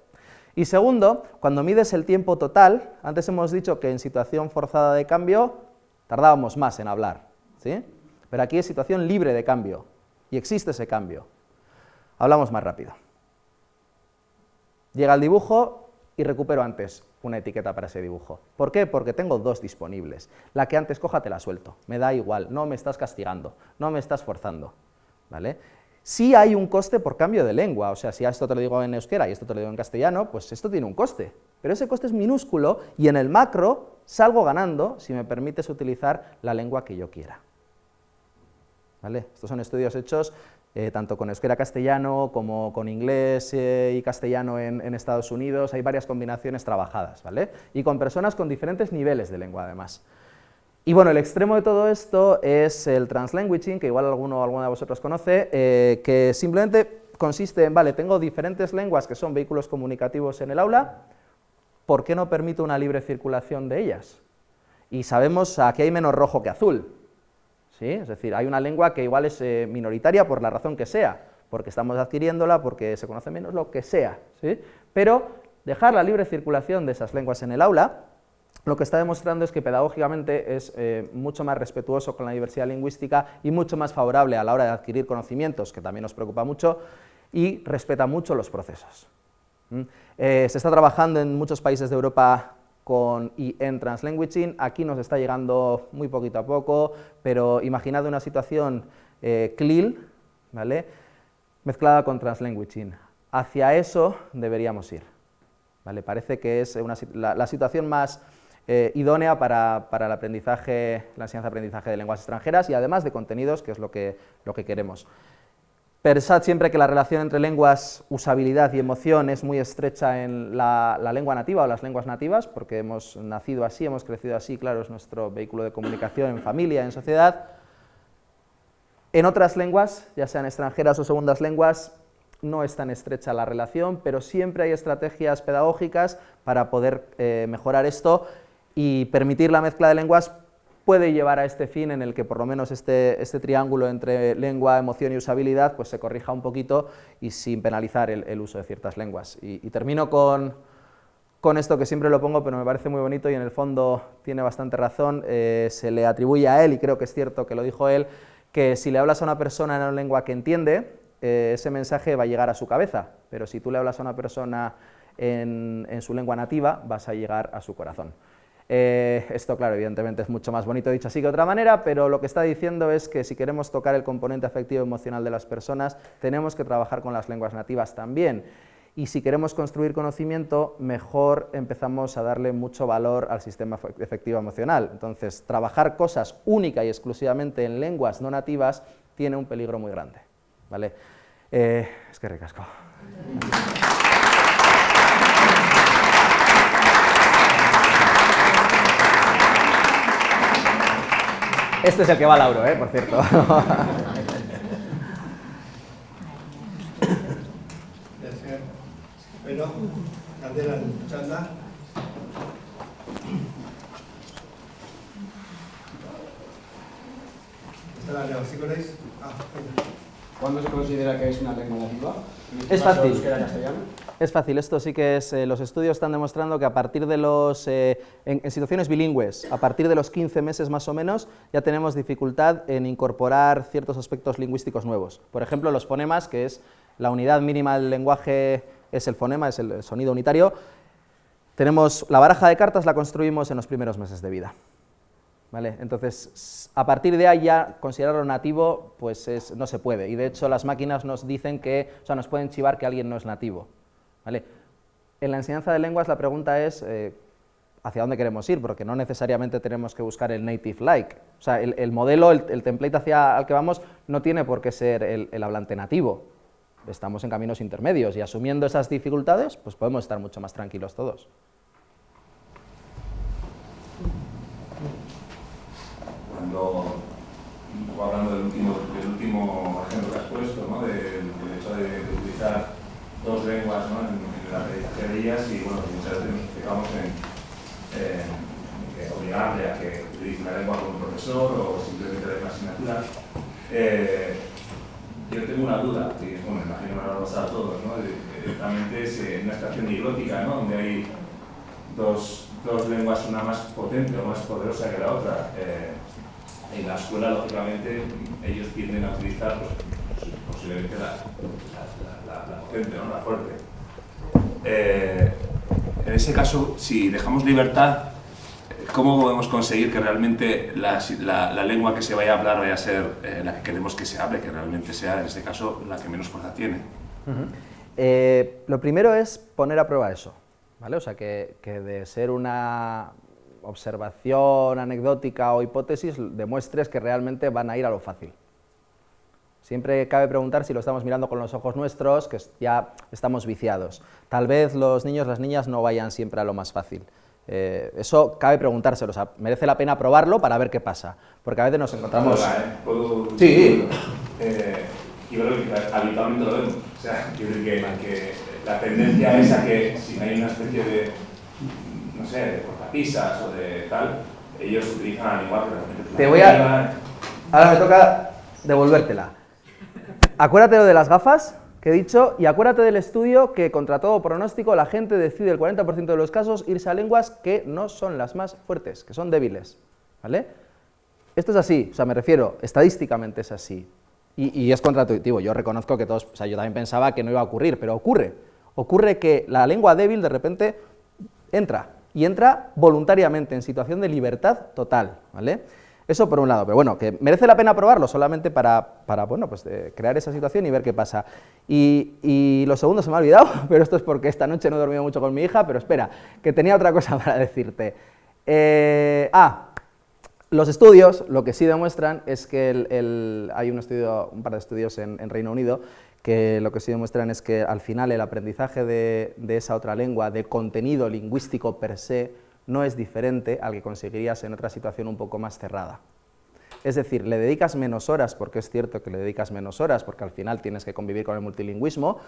Speaker 1: Y segundo, cuando mides el tiempo total, antes hemos dicho que en situación forzada de cambio tardábamos más en hablar, ¿sí? Pero aquí es situación libre de cambio, y existe ese cambio. Hablamos más rápido. Llega el dibujo y recupero antes una etiqueta para ese dibujo. ¿Por qué? Porque tengo dos disponibles. La que antes coja te la suelto, me da igual, no me estás castigando, no me estás forzando, ¿vale? Sí hay un coste por cambio de lengua, o sea, si a esto te lo digo en euskera y esto te lo digo en castellano, pues esto tiene un coste, pero ese coste es minúsculo y en el macro salgo ganando si me permites utilizar la lengua que yo quiera, ¿vale? Estos son estudios hechos tanto con euskera castellano como con inglés y castellano en Estados Unidos, hay varias combinaciones trabajadas, ¿vale? Y con personas con diferentes niveles de lengua además. Y bueno, el extremo de todo esto es el translanguaging, que igual alguna de vosotros conoce, que simplemente consiste en, vale, tengo diferentes lenguas que son vehículos comunicativos en el aula, ¿por qué no permito una libre circulación de ellas? Y sabemos aquí hay menos rojo que azul, ¿sí? Es decir, hay una lengua que igual es minoritaria por la razón que sea, porque estamos adquiriéndola, porque se conoce menos, lo que sea, ¿sí? Pero dejar la libre circulación de esas lenguas en el aula lo que está demostrando es que pedagógicamente es mucho más respetuoso con la diversidad lingüística y mucho más favorable a la hora de adquirir conocimientos, que también nos preocupa mucho, y respeta mucho los procesos. Se está trabajando en muchos países de Europa con y en translanguaging, aquí nos está llegando muy poquito a poco, pero imaginad una situación CLIL, ¿vale?, mezclada con translanguaging. Hacia eso deberíamos ir, ¿vale? Parece que es la situación más idónea para el aprendizaje, la enseñanza-aprendizaje de lenguas extranjeras y además de contenidos, que es lo que queremos. Pensad siempre que la relación entre lenguas, usabilidad y emoción es muy estrecha en la lengua nativa o las lenguas nativas, porque hemos nacido así, hemos crecido así, claro, es nuestro vehículo de comunicación en familia, en sociedad. En otras lenguas, ya sean extranjeras o segundas lenguas, no es tan estrecha la relación, pero siempre hay estrategias pedagógicas para poder mejorar esto, y permitir la mezcla de lenguas puede llevar a este fin en el que por lo menos este triángulo entre lengua, emoción y usabilidad pues se corrija un poquito y sin penalizar el uso de ciertas lenguas. Y termino con esto que siempre lo pongo, pero me parece muy bonito y en el fondo tiene bastante razón. Se le atribuye a él, y creo que es cierto que lo dijo él, que si le hablas a una persona en una lengua que entiende, ese mensaje va a llegar a su cabeza, pero si tú le hablas a una persona en su lengua nativa, vas a llegar a su corazón. Esto, claro, evidentemente es mucho más bonito dicho así que de otra manera, pero lo que está diciendo es que si queremos tocar el componente afectivo emocional de las personas, tenemos que trabajar con las lenguas nativas también. Y si queremos construir conocimiento, mejor empezamos a darle mucho valor al sistema afectivo emocional. Entonces, trabajar cosas única y exclusivamente en lenguas no nativas tiene un peligro muy grande, ¿vale? Es que ricasco. Este es el que va a Lauro, por cierto.
Speaker 2: Bueno, galderan txanda. Ez da, hasiko naiz?
Speaker 3: ¿Cuándo se considera que es una lengua nativa?
Speaker 1: Es fácil.
Speaker 3: Euskera-castellano.
Speaker 1: Es fácil, esto sí que es, los estudios están demostrando que a partir de los, en situaciones bilingües, a partir de los 15 meses más o menos, ya tenemos dificultad en incorporar ciertos aspectos lingüísticos nuevos. Por ejemplo, los fonemas, que es la unidad mínima del lenguaje, es el fonema, es el sonido unitario. Tenemos la baraja de cartas, la construimos en los primeros meses de vida. ¿Vale? Entonces, a partir de ahí ya considerarlo nativo, pues no se puede. Y de hecho las máquinas nos dicen que, o sea, nos pueden chivar que alguien no es nativo. ¿Vale? En la enseñanza de lenguas la pregunta es hacia dónde queremos ir, porque no necesariamente tenemos que buscar el native like. O sea, el modelo, el template hacia el que vamos no tiene por qué ser el hablante nativo. Estamos en caminos intermedios y asumiendo esas dificultades, pues podemos estar mucho más tranquilos todos.
Speaker 4: Hablando del último ejemplo que has puesto, ¿no? del hecho de utilizar dos lenguas, ¿no? en la aprendizaje de ellas, y bueno, muchas veces nos fijamos en obligarle a que utilice una lengua con un profesor o simplemente de una asignatura. Yo tengo una duda, y bueno, imagino que me lo ha pasado a todos, ¿no? Directamente es una estación diglótica, ¿no? Donde hay dos lenguas, una más potente o más poderosa que la otra. En la escuela, lógicamente, ellos tienden a utilizar pues, posiblemente la potente, ¿no? La fuerte. En ese caso, si dejamos libertad, ¿cómo podemos conseguir que realmente la lengua que se vaya a hablar vaya a ser la que queremos que se hable, que realmente sea, en este caso, la que menos fuerza tiene?
Speaker 1: Lo primero es poner a prueba eso, ¿vale? O sea, que de ser una observación anecdótica o hipótesis, demuestres que realmente van a ir a lo fácil. Siempre cabe preguntar si lo estamos mirando con los ojos nuestros, que ya estamos viciados. Tal vez los niños, las niñas no vayan siempre a lo más fácil. Eso cabe preguntárselo, o sea, merece la pena probarlo para ver qué pasa, porque a veces nos encontramos...
Speaker 4: ¿Puedo?
Speaker 1: Sí.
Speaker 4: Yo creo que habitualmente lo vemos. O sea, yo creo que la tendencia es a que si no hay una especie de, no sé, de cortapisas o de tal, ellos utilizan la lengua que realmente...
Speaker 1: Te voy a... Ahora me toca devolvértela. Acuérdate lo de las gafas que he dicho y acuérdate del estudio que contra todo pronóstico la gente decide el 40% de los casos irse a lenguas que no son las más fuertes, que son débiles, ¿vale? Esto es así, o sea, me refiero, estadísticamente es así y es contraintuitivo. Yo reconozco que todos, o sea, yo también pensaba que no iba a ocurrir, pero ocurre que la lengua débil de repente entra y entra voluntariamente en situación de libertad total, ¿vale? Eso por un lado, pero bueno, que merece la pena probarlo solamente para bueno, pues crear esa situación y ver qué pasa. Y lo segundo se me ha olvidado, pero esto es porque esta noche no he dormido mucho con mi hija, pero espera, que tenía otra cosa para decirte. Los estudios lo que sí demuestran es que hay un par de estudios en Reino Unido que lo que sí demuestran es que al final el aprendizaje de esa otra lengua, de contenido lingüístico per se, no es diferente al que conseguirías en otra situación un poco más cerrada. Es decir, le dedicas menos horas, porque es cierto que le dedicas menos horas, porque al final tienes que convivir con el multilingüismo,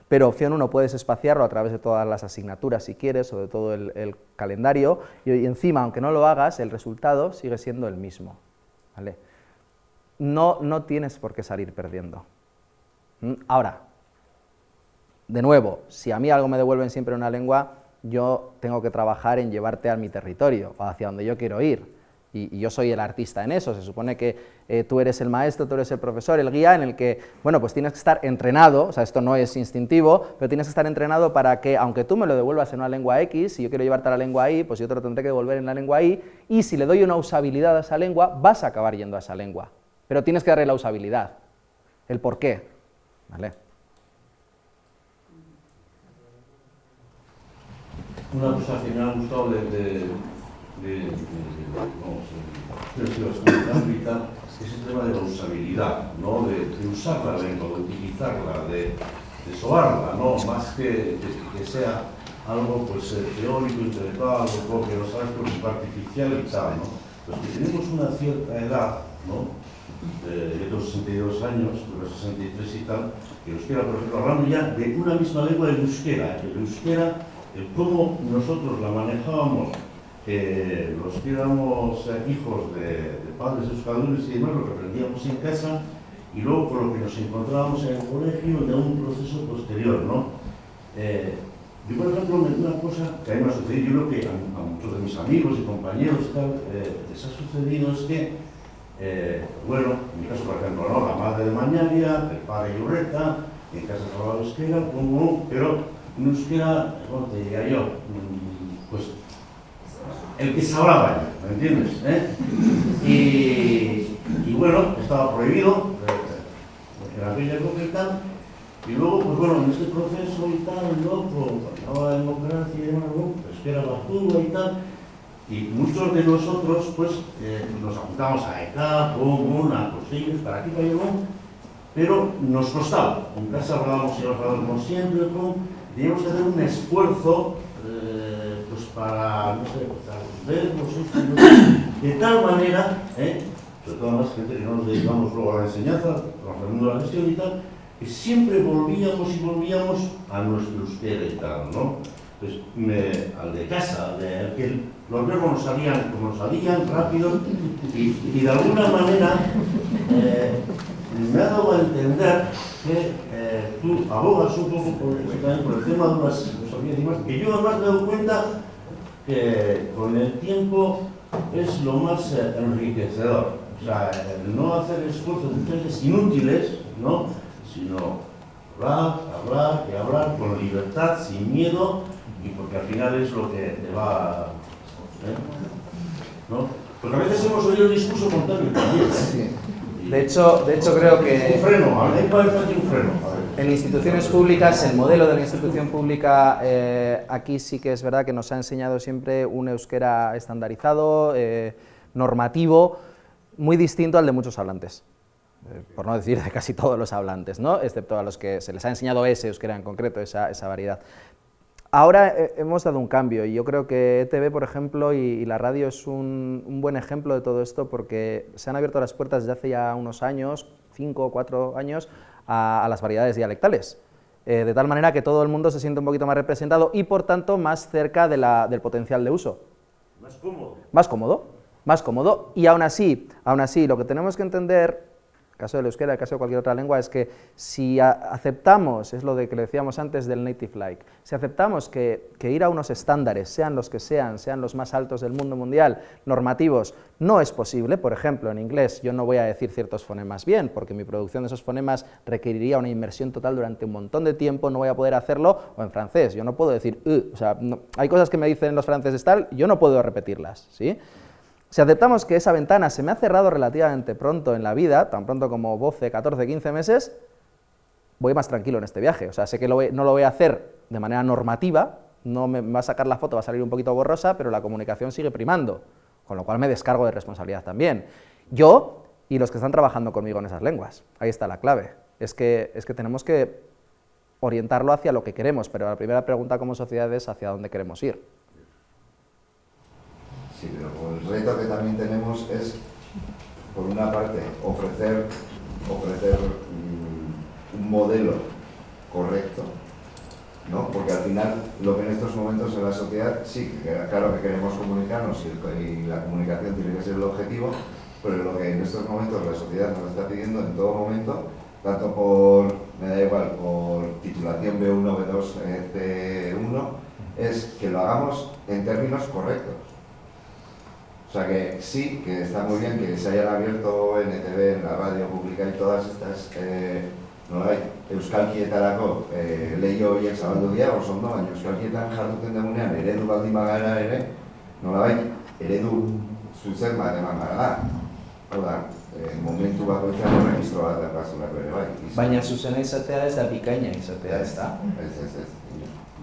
Speaker 1: pero opción 1 puedes espaciarlo a través de todas las asignaturas si quieres, o de todo el calendario, y encima, aunque no lo hagas, el resultado sigue siendo el mismo, ¿vale? No tienes por qué salir perdiendo. Ahora, de nuevo, si a mí algo me devuelven siempre una lengua, yo tengo que trabajar en llevarte a mi territorio, o hacia donde yo quiero ir, y yo soy el artista en eso. Se supone que tú eres el maestro, tú eres el profesor, el guía, en el que, bueno, pues tienes que estar entrenado, o sea, esto no es instintivo, pero tienes que estar entrenado para que, aunque tú me lo devuelvas en una lengua X, si yo quiero llevarte a la lengua Y, pues yo te lo tendré que devolver en la lengua Y, y si le doy una usabilidad a esa lengua, vas a acabar yendo a esa lengua, pero tienes que darle la usabilidad, el por qué, ¿vale?
Speaker 5: Una cosa que me ha gustado de los comentarios es el tema de la usabilidad, ¿no? de usar la lengua, de utilizarla, de sobarla, ¿no? Más que sea algo pues, teórico, intelectual, o que lo sabes por artificial y tal, ¿no? Los que tenemos una cierta edad, ¿no? Yo tengo 62 años, los 63 y tal, que el euskera, por ejemplo, hablando ya de una misma lengua del euskera, cómo nosotros la manejábamos, los que éramos hijos de padres euskaldunes y demás, lo que aprendíamos en casa, y luego con lo que nos encontrábamos en el colegio de un proceso posterior, ¿no? Yo, por ejemplo, una cosa que a mí me ha sucedido, yo creo que a muchos de mis amigos y compañeros les ha sucedido es que, bueno, en mi caso, por ejemplo, ¿no? La madre de Mañaria, el padre de Urreta, en casa se hablaba euskera, pero en euskera, ¿cómo te diría yo? Pues el que sabrá, ¿me entiendes? Y bueno, estaba prohibido en aquella época y tal. Y luego, pues bueno, en este proceso y tal, loco, cuando la democracia y demás, pues que era basura y tal, y muchos de nosotros, pues, nos apuntamos a ECA, a cosillas, para aquí, para allá, pero nos costaba. En casa hablábamos y hablábamos siempre, teníamos que hacer un esfuerzo, pues para, no sé, para ver los de tal manera, sobre todo a más gente que no nos dedicamos luego a la enseñanza, al mundo de la gestión y tal, que siempre volvíamos y volvíamos a nuestro euskera y tal, ¿no? Pues al de casa, que los verbos nos salían como nos salían, rápidos, y de alguna manera me ha dado a entender que tú abogas un poco por el tema de las idiomas, que yo además me he dado cuenta que con el tiempo es lo más enriquecedor. O sea, el no hacer esfuerzos inútiles, ¿no? Sino hablar con libertad, sin miedo, y porque al final es lo que te va, ¿no? Porque a veces hemos oído el discurso contrario también.
Speaker 1: Sí. De hecho creo que
Speaker 5: un freno, a mí me parece un freno.
Speaker 1: En instituciones públicas, el modelo de la institución pública, aquí sí que es verdad que nos ha enseñado siempre un euskera estandarizado, normativo, muy distinto al de muchos hablantes. Por no decir de casi todos los hablantes, ¿no? Excepto a los que se les ha enseñado ese euskera en concreto, esa variedad. Ahora hemos dado un cambio y yo creo que ETV, por ejemplo, y la radio es un buen ejemplo de todo esto porque se han abierto las puertas desde hace ya unos años, 5 o 4 años, a las variedades dialectales, de tal manera que todo el mundo se siente un poquito más representado y, por tanto, más cerca del potencial de uso.
Speaker 5: Más cómodo.
Speaker 1: Más cómodo, y aún así, lo que tenemos que entender, en el caso del euskera, en el caso de cualquier otra lengua, es que si aceptamos, es lo de que le decíamos antes del native like, si aceptamos que ir a unos estándares, sean los que sean los más altos del mundo mundial, normativos, no es posible. Por ejemplo, en inglés yo no voy a decir ciertos fonemas bien, porque mi producción de esos fonemas requeriría una inmersión total durante un montón de tiempo, no voy a poder hacerlo, o en francés, yo no puedo decir o sea, no, hay cosas que me dicen los franceses tal, yo no puedo repetirlas, ¿sí? Si aceptamos que esa ventana se me ha cerrado relativamente pronto en la vida, tan pronto como 12, 14, 15 meses, voy más tranquilo en este viaje. O sea, sé que no lo voy a hacer de manera normativa, no me va a sacar la foto, va a salir un poquito borrosa, pero la comunicación sigue primando, con lo cual me descargo de responsabilidad también. Yo y los que están trabajando conmigo en esas lenguas, ahí está la clave. Es que tenemos que orientarlo hacia lo que queremos, pero la primera pregunta como sociedad es hacia dónde queremos ir.
Speaker 6: Sí, pero el reto que también tenemos es, por una parte, ofrecer un modelo correcto, ¿no? Porque al final, lo que en estos momentos en la sociedad, sí, claro que queremos comunicarnos y la comunicación tiene que ser el objetivo, pero lo que en estos momentos la sociedad nos está pidiendo en todo momento, tanto me da igual, por titulación B1, B2, C1, es que lo hagamos en términos correctos. O sea que sí, que está muy bien que se hayan abierto en ETV, en la radio pública y todas estas, euskalkietarako leio horiek zabaldu dira, oso ondo, baina euskalkietan jarduten degunean eredu baldin bagara ere, eredu zuzen bat eman gara da. Hau da, momentu bakoitzaren registro bat dakazulako ere bai.
Speaker 1: Baina zuzena izatea ez da bikaina izatea, ez da?
Speaker 6: Ez,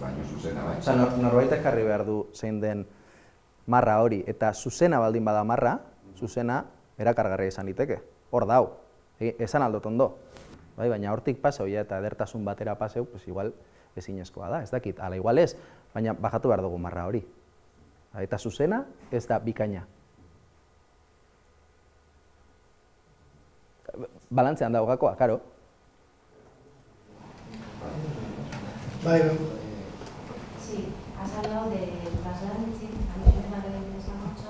Speaker 6: baina zuzena bai.
Speaker 1: Osa, norbaitek jarri behar du zein den marra hori, eta zuzena baldin bada marra, zuzena erakargarria izan liteke, hor dau, esan aldot ondo. Baina hortik paseu eta edertasun batera paseu, pues igual ezinezkoa da, ez dakit, ala igual ez, baina bajatu behar dugu marra hori. Eta zuzena ez da bikaina. Balantzean dago gakoa, karo.
Speaker 7: Sí, has hablado de las languages, a mí es un tema que me interesa mucho.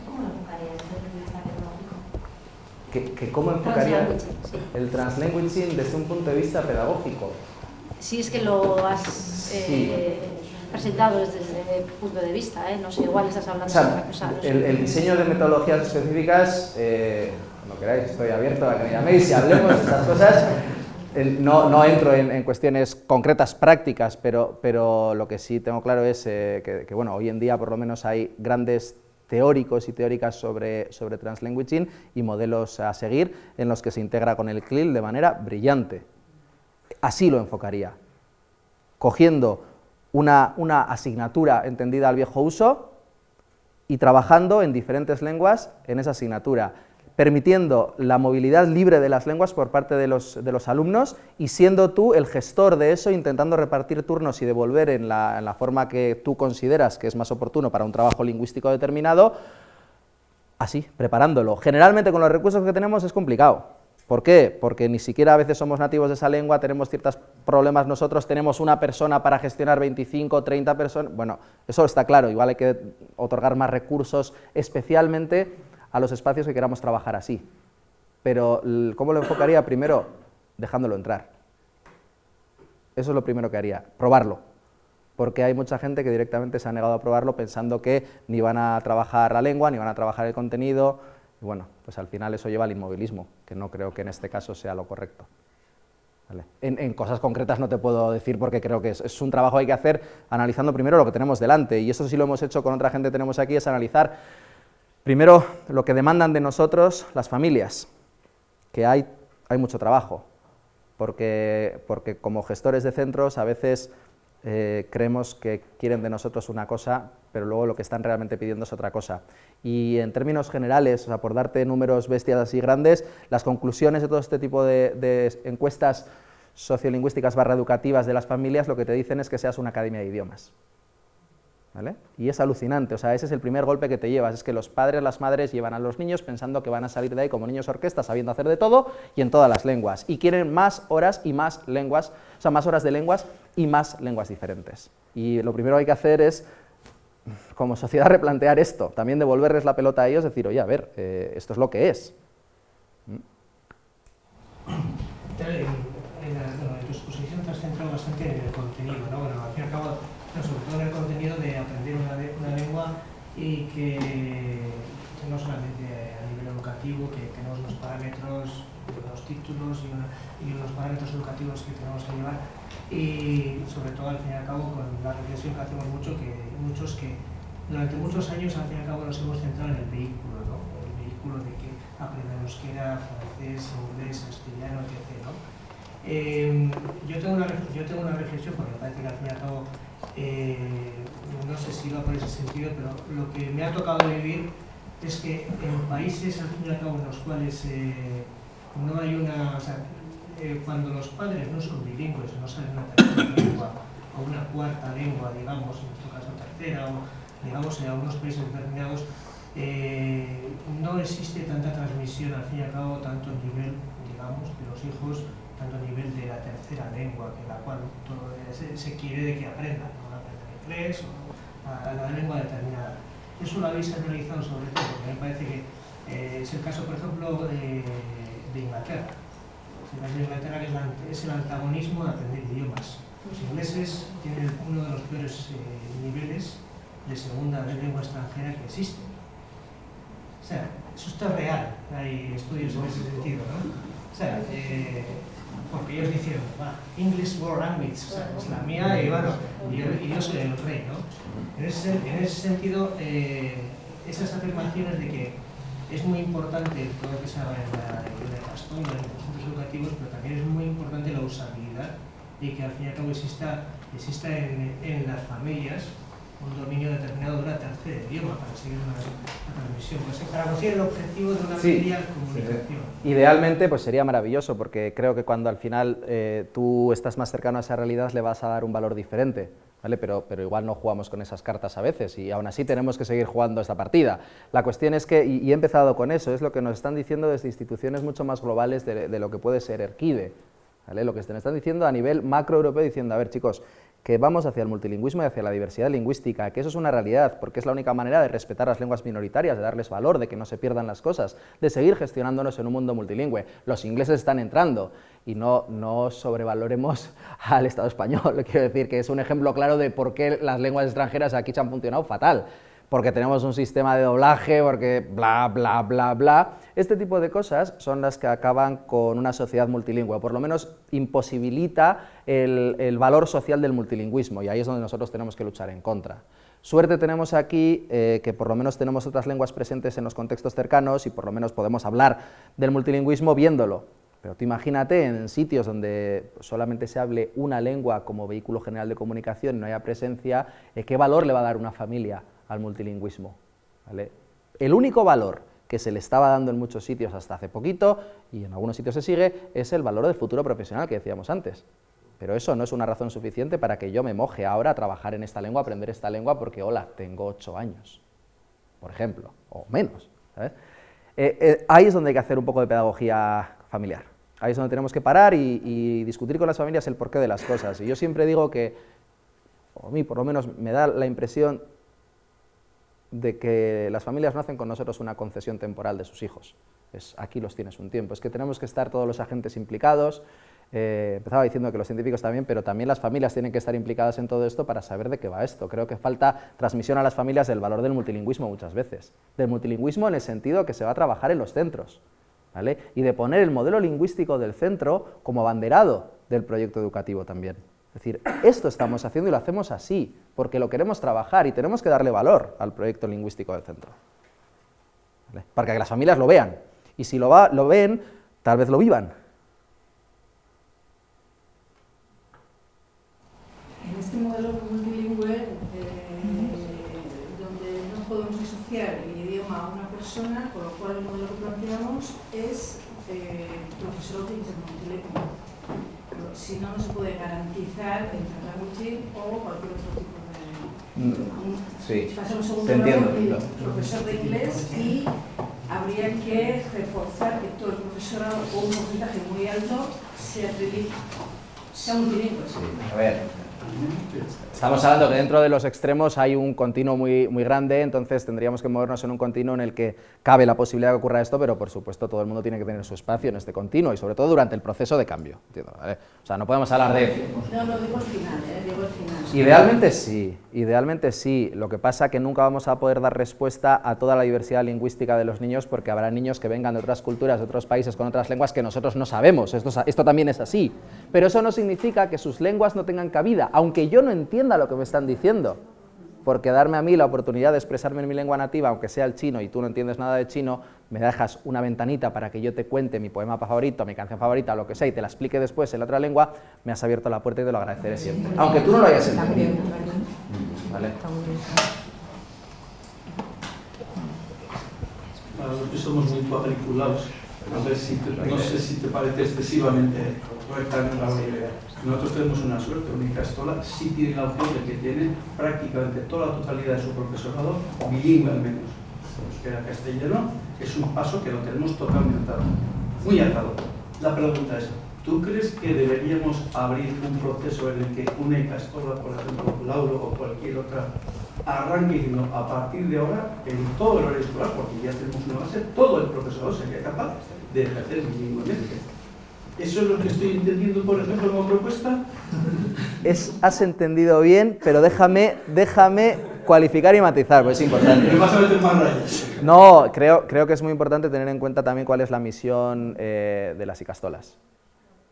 Speaker 7: ¿Cómo lo enfocarías desde el punto de vista tecnológico?
Speaker 1: que ¿cómo enfocaría
Speaker 8: Translanguaging, sí.
Speaker 1: el translanguaging desde un punto de vista pedagógico?
Speaker 8: Si es que lo has
Speaker 1: Sí.
Speaker 8: presentado desde ese punto de vista, no sé, igual estás hablando
Speaker 1: O sea,
Speaker 8: de otra cosa. No sé.
Speaker 1: el diseño de metodologías específicas, cuando queráis, estoy abierto a que me llaméis y hablemos de estas cosas. No entro en cuestiones concretas, prácticas, pero lo que sí tengo claro es que bueno, hoy en día por lo menos hay grandes teóricos y teóricas sobre translanguaging y modelos a seguir en los que se integra con el CLIL de manera brillante. Así lo enfocaría, cogiendo una asignatura entendida al viejo uso y trabajando en diferentes lenguas en esa asignatura, permitiendo la movilidad libre de las lenguas por parte de los alumnos y siendo tú el gestor de eso, intentando repartir turnos y devolver en la forma que tú consideras que es más oportuno para un trabajo lingüístico determinado, así, preparándolo. Generalmente con los recursos que tenemos es complicado. ¿Por qué? Porque ni siquiera a veces somos nativos de esa lengua, tenemos ciertos problemas nosotros, tenemos una persona para gestionar 25 o 30 personas, bueno, eso está claro, igual hay que otorgar más recursos especialmente a los espacios que queramos trabajar así. Pero, ¿cómo lo enfocaría? Primero, dejándolo entrar. Eso es lo primero que haría, probarlo. Porque hay mucha gente que directamente se ha negado a probarlo pensando que ni van a trabajar la lengua, ni van a trabajar el contenido, y bueno, pues al final eso lleva al inmovilismo, que no creo que en este caso sea lo correcto. ¿Vale? En cosas concretas no te puedo decir porque creo que es un trabajo que hay que hacer analizando primero lo que tenemos delante, y eso sí lo hemos hecho con otra gente que tenemos aquí, es analizar primero lo que demandan de nosotros las familias, que hay mucho trabajo, porque como gestores de centros a veces creemos que quieren de nosotros una cosa, pero luego lo que están realmente pidiendo es otra cosa. Y en términos generales, o sea, por darte números bestias así grandes, las conclusiones de todo este tipo de encuestas sociolingüísticas / educativas de las familias lo que te dicen es que seas una academia de idiomas. ¿Vale? Y es alucinante, o sea, ese es el primer golpe que te llevas, es que los padres, las madres llevan a los niños pensando que van a salir de ahí como niños orquesta, sabiendo hacer de todo y en todas las lenguas, y quieren más horas y más lenguas, o sea, más horas de lenguas y más lenguas diferentes. Y lo primero que hay que hacer es, como sociedad, replantear esto, también devolverles la pelota a ellos, decir, oye, a ver, esto es lo que es.
Speaker 9: En tu exposición te has centrado bastante en el contenido, ¿no? Bueno, al fin y al cabo, sobre todo en el contenido de aprender una lengua y que no solamente a nivel educativo, que tenemos unos parámetros, unos títulos y unos parámetros educativos que tenemos que llevar, y sobre todo al fin y al cabo con la reflexión que hacemos muchos que durante muchos años al fin y al cabo nos hemos centrado en el vehículo, ¿no? El vehículo de que aprender euskera, francés, inglés, castellano, etc., ¿no? Yo tengo una reflexión porque me parece que al fin y al cabo no sé si va por ese sentido, pero lo que me ha tocado vivir es que en países al fin y al cabo en los cuales no hay una, o sea, cuando los padres no son bilingües, no saben una tercera lengua o una cuarta lengua, digamos, en nuestro caso tercera, o digamos en algunos países determinados, no existe tanta transmisión al fin y al cabo, tanto a nivel, digamos, de los hijos, tanto a nivel de la tercera lengua, que la cual todo se quiere de que aprendan, ¿no? Aprendan inglés o la lengua determinada. Eso lo habéis analizado sobre todo, porque me parece que es el caso, por ejemplo, de Inglaterra. El caso de Inglaterra que es el antagonismo de aprender idiomas. Los ingleses tienen uno de los peores niveles de segunda lengua extranjera que existen. O sea, eso está real, hay estudios en ese sentido, ¿no? O sea, porque ellos dicen, English World Language, o sea, es la mía y bueno, y yo soy el rey, ¿no? En ese sentido, esas afirmaciones de que es muy importante todo lo que se haga en el bastón, en los centros educativos, pero también es muy importante la usabilidad y que al fin y al cabo exista en las familias un dominio determinado de una tercera idioma para seguir una transmisión, pues, para conseguir el objetivo de una media comunicación.
Speaker 1: Idealmente pues sería maravilloso, porque creo que cuando al final tú estás más cercano a esa realidad le vas a dar un valor diferente, ¿vale? Pero igual no jugamos con esas cartas a veces y aún así tenemos que seguir jugando esta partida. La cuestión es que, y he empezado con eso, es lo que nos están diciendo desde instituciones mucho más globales de lo que puede ser Erkide, ¿vale? Lo que nos están diciendo a nivel macro europeo, diciendo, a ver chicos, que vamos hacia el multilingüismo y hacia la diversidad lingüística, que eso es una realidad, porque es la única manera de respetar las lenguas minoritarias, de darles valor, de que no se pierdan las cosas, de seguir gestionándonos en un mundo multilingüe. Los ingleses están entrando y no sobrevaloremos al Estado español. Quiero decir que es un ejemplo claro de por qué las lenguas extranjeras aquí se han funcionado fatal, porque tenemos un sistema de doblaje, porque bla, bla, bla, bla. Este tipo de cosas son las que acaban con una sociedad multilingüe, o por lo menos imposibilita el valor social del multilingüismo, y ahí es donde nosotros tenemos que luchar en contra. Suerte tenemos aquí que por lo menos tenemos otras lenguas presentes en los contextos cercanos y por lo menos podemos hablar del multilingüismo viéndolo. Pero tú imagínate en sitios donde solamente se hable una lengua como vehículo general de comunicación y no haya presencia, ¿qué valor le va a dar una familia al multilingüismo? ¿Vale? El único valor que se le estaba dando en muchos sitios hasta hace poquito, y en algunos sitios se sigue, es el valor del futuro profesional que decíamos antes. Pero eso no es una razón suficiente para que yo me moje ahora a trabajar en esta lengua, a aprender esta lengua, porque, hola, tengo 8 años, por ejemplo, o menos, ¿sabes? Ahí es donde hay que hacer un poco de pedagogía familiar. Ahí es donde tenemos que parar y discutir con las familias el porqué de las cosas. Y yo siempre digo que, o a mí por lo menos me da la impresión de que las familias no hacen con nosotros una concesión temporal de sus hijos. Aquí los tienes un tiempo. Es que tenemos que estar todos los agentes implicados. Empezaba diciendo que los científicos también, pero también las familias tienen que estar implicadas en todo esto para saber de qué va esto. Creo que falta transmisión a las familias del valor del multilingüismo muchas veces. Del multilingüismo en el sentido que se va a trabajar en los centros, ¿vale? Y de poner el modelo lingüístico del centro como abanderado del proyecto educativo también. Es decir, esto estamos haciendo y lo hacemos así, porque lo queremos trabajar y tenemos que darle valor al proyecto lingüístico del centro, ¿vale? Para que las familias lo vean, y si lo ven, tal vez lo vivan.
Speaker 10: En este modelo multilingüe, donde no podemos asociar el idioma a una persona, con lo cual el modelo que planteamos es profesorado intermultilingüe. Si no, no se puede garantizar el languaging o cualquier otro tipo de...
Speaker 1: Sí,
Speaker 10: Pasa un segundo
Speaker 1: te entiendo.
Speaker 10: grado, profesor de inglés, y habría que reforzar que todo el profesorado, o un porcentaje muy alto, sea multilingüe.
Speaker 1: Sí, a ver, estamos hablando que dentro de los extremos hay un continuo muy grande, entonces tendríamos que movernos en un continuo en el que cabe la posibilidad de que ocurra esto, pero por supuesto todo el mundo tiene que tener su espacio en este continuo y sobre todo durante el proceso de cambio, ¿entiendo? ¿Vale? O sea, no podemos hablar de...
Speaker 10: No, digo al final, digo al final.
Speaker 1: Idealmente sí, lo que pasa es que nunca vamos a poder dar respuesta a toda la diversidad lingüística de los niños porque habrá niños que vengan de otras culturas, de otros países con otras lenguas que nosotros no sabemos, esto también es así, pero eso no significa que sus lenguas no tengan cabida, aunque yo no entienda lo que me están diciendo, porque darme a mí la oportunidad de expresarme en mi lengua nativa, aunque sea el chino y tú no entiendes nada de chino, me dejas una ventanita para que yo te cuente mi poema favorito, mi canción favorita, lo que sea, y te la explique después en la otra lengua, me has abierto la puerta y te lo agradeceré siempre, aunque tú no lo hayas entendido. ¿Vale?
Speaker 11: Para los que somos muy cuadriculados, a ver si no sé si te parece excesivamente correctamente la idea. Nosotros tenemos una suerte, Unicastola sí tiene la opción de que tiene prácticamente toda la totalidad de su profesorado bilingüe al menos. Euskera castellano es un paso que lo tenemos totalmente atado, muy atado. La pregunta es, ¿tú crees que deberíamos abrir un proceso en el que Unicastola, por ejemplo, Lauro o cualquier otra, arranque diciendo a partir de ahora en todo el horario escolar, porque ya tenemos una base, todo el profesorado sería capaz de ejercer bilingüemente? ¿Eso es lo que estoy entendiendo, por ejemplo, como propuesta?
Speaker 1: Has entendido bien, pero déjame cualificar y matizar, pues es importante.
Speaker 11: ¿Me vas a meter más rayas?
Speaker 1: No, creo que es muy importante tener en cuenta también cuál es la misión de las icastolas,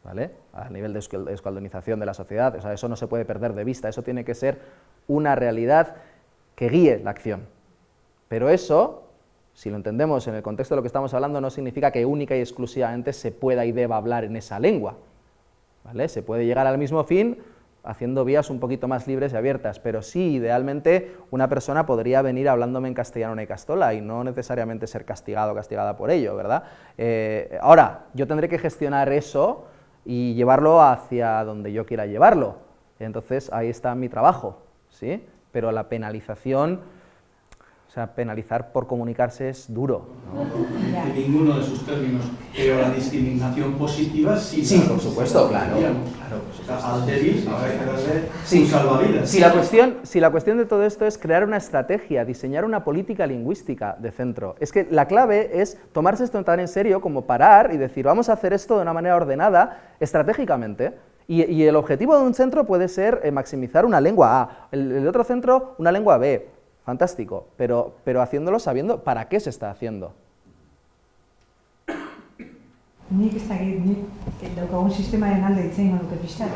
Speaker 1: ¿vale? A nivel de euskaldunización de la sociedad, o sea, eso no se puede perder de vista, eso tiene que ser una realidad que guíe la acción. Pero eso, si lo entendemos en el contexto de lo que estamos hablando, no significa que única y exclusivamente se pueda y deba hablar en esa lengua, ¿vale? Se puede llegar al mismo fin haciendo vías un poquito más libres y abiertas, pero sí, idealmente, una persona podría venir hablándome en castellano en icastola y no necesariamente ser castigado o castigada por ello, ¿verdad? Ahora, yo tendré que gestionar eso y llevarlo hacia donde yo quiera llevarlo, entonces ahí está mi trabajo, ¿sí? Pero la penalización O sea, penalizar por comunicarse es duro, ¿no?
Speaker 11: En ninguno de sus términos, pero la discriminación positiva sí.
Speaker 1: Sí, por supuesto, claro.
Speaker 11: Al débil habrá que darle un salvavidas.
Speaker 1: Si la cuestión de todo esto es crear una estrategia, diseñar una política lingüística de centro. Es que la clave es tomarse esto tan en serio como parar y decir, vamos a hacer esto de una manera ordenada, estratégicamente. Y el objetivo de un centro puede ser maximizar una lengua A, el de otro centro una lengua B. Fantástico, pero haciéndolo sabiendo para qué se está haciendo.
Speaker 10: Nik ez dakit, nik daukagun sistemaren alde itzen duke pixkat.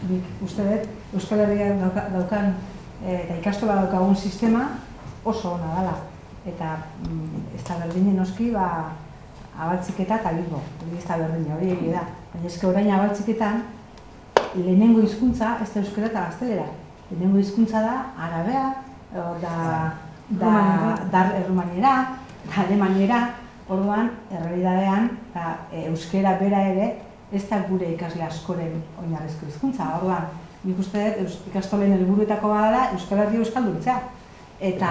Speaker 10: Nik uste dut, Euskal Herriak daukan eta ikastola daukagun sistema oso ona dela. Eta ez da berdinen noski, abaltziketa eta Bilbo. Hori ez da berdina, hori egia da. Baina eske orain abaltziketan, lehenengo hizkuntza ez da euskara eta gaztelera. Lehenengo hizkuntza da arabea, da errumaniera, da alemaniera. Orduan, errealidadean, euskera bera ere, ez da gure ikasle askoren oinarrizko hizkuntza. Orduan, nik uste dut ikastolen helburuetako bada Euskal Herria euskalduntzea. Eta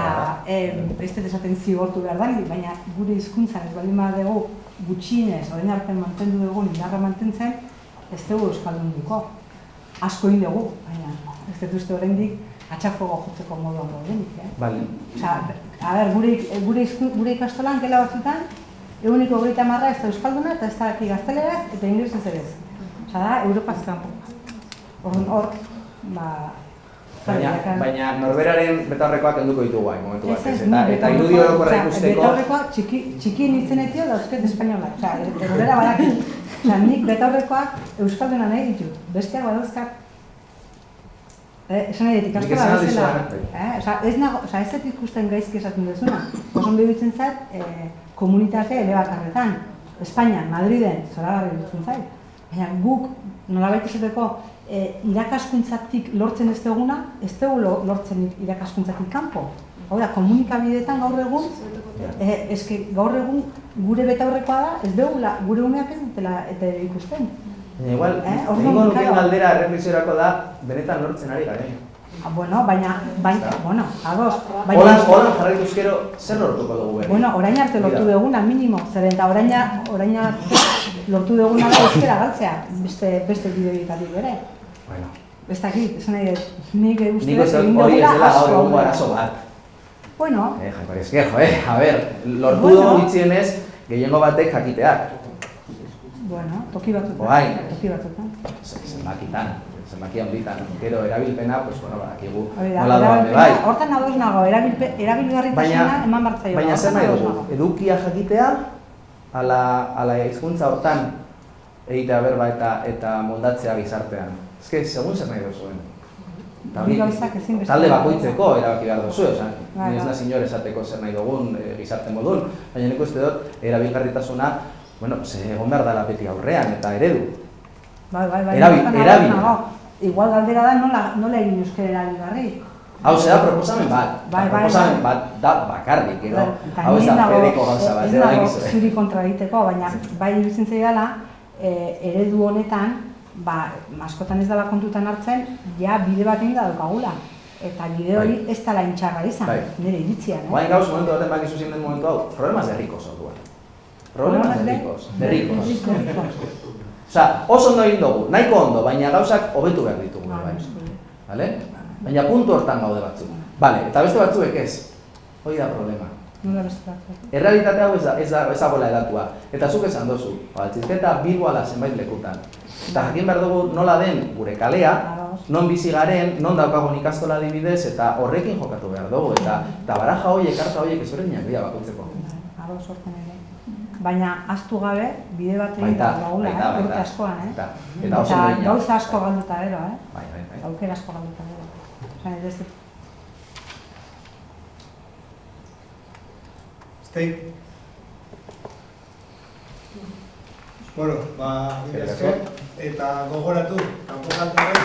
Speaker 10: ez dut esaten zigortu behar da, baina gure hizkuntzan ez baldin badugu gutxienez, orain arte mantendu dugu, indarra mantentzen, ez dugu euskaldunduko. Asko egin dugu, baina ez dut uste oraindik atxafogo jotzeko moduan gaudenik. Gure ikastolan gela batzutan, eguneko 30 ez da euskalduna eta ez da gazteleraz eta inglesez ere ez. Osa da, Europaz kanpo. Hor,
Speaker 1: Baina norberaren betaurrekoak kenduko ditugu hain momentu batez, eta irudi orokorra ikusteko...
Speaker 10: Betaurrekoak txikien izenetio dauzket espainolak, norbera badakit. Nik betaurrekoak euskalduna nahi ditut, besteak badauzkak. Esan nahi dut, ikastola bezala. Ez dut ikusten gaizki esaten duzuna. Oson behitzen zait, komunitate elebakarretan. Espainian, Madriden, zoragarri dutzen zait. Baina guk, nolabait esateko, irakaskuntzatik lortzen ez duguna, ez dugu lortzen irakaskuntzatik kanpo. Hau da, komunikabideetan gaur egun, gaur egun gure betaurrekoa da, ez dugu gure umeak ez dutela eta ikusten.
Speaker 1: Igual, ningo nuken galdera erreflexiorako da, benetan lortzen ari garen.
Speaker 10: Bueno, ados.
Speaker 1: Horan jarraituzkero, zer lortuko dugu behar?
Speaker 10: Bueno, orain arte lortu duguna, minimo. Zer eta orain arte lortu duguna da euskera galtzea, beste bideoetatik bere.
Speaker 1: Bueno.
Speaker 10: Ez dakit, esan nahi dut, nik uste
Speaker 1: dut hori ez dela gaur egungo arazo bat.
Speaker 10: Bueno.
Speaker 1: A ber, lortu dugu itxienez, gehiengo batek jakiteak.
Speaker 10: Bueno, toki batzutan.
Speaker 1: Zenbaki handitan. Gero erabilpena, badakigu nola doan bai.
Speaker 10: Hortan ados nago, erabilgarritasuna eman bartzaio.
Speaker 1: Baina zer nahi dugu, edukia jakitea, ala hizkuntza hortan egitea berba eta moldatzea gizartean. Ez que, segun zer nahi duzuen. Talde bakoitzeko erabaki behar duzu, ez da zinor esateko zer nahi dugun gizarte modun, baina nik uste dut erabilgarritasuna egon behar dela beti aurrean eta eredu. Erabila.
Speaker 10: Igual galdera da nola egin euskera erabilgarri.
Speaker 1: Hau zera proposamen bat, proposamen bat da bakarrik, hau ez da fedeko gauza bat.
Speaker 10: Ez dago zuri kontra egiteko, baina bai iruditzen zaidala eredu honetan, askotan ez dela kontutan hartzen, ja bide bat egin da daukagula. Eta bide hori ez dela intxarra izan, nire iritzian.
Speaker 1: Baina gauz momentu baten bakizu zen den momentu hau, problemas de ricos orduan. Problemas de ricos. Osa, oso ondo egin dugu, nahiko ondo, baina gauzak hobetu behar ditugu. Baina puntu hortan gaude batzuk. Eta beste batzuek ez, hori da problema. Errealitate hau ez dagoela edatua. Eta zuk esan dozu, Txizketa Bilbo ala zenbait lekutan. Eta jakin behar dugu nola den gure kalea, non bizi garen, non daukagun ikastola adibidez, eta horrekin jokatu behar dugu. Eta baraja horiek, karta horiek ez horrenak dira bakoitzeko.
Speaker 10: Baina ahaztu gabe, bide bat egin dagoela, urte askoan, eta gauza asko galduta gero, aukera asko galduta gero.
Speaker 2: Steik? Bueno, eta gogoratu, kanpo kaltaren,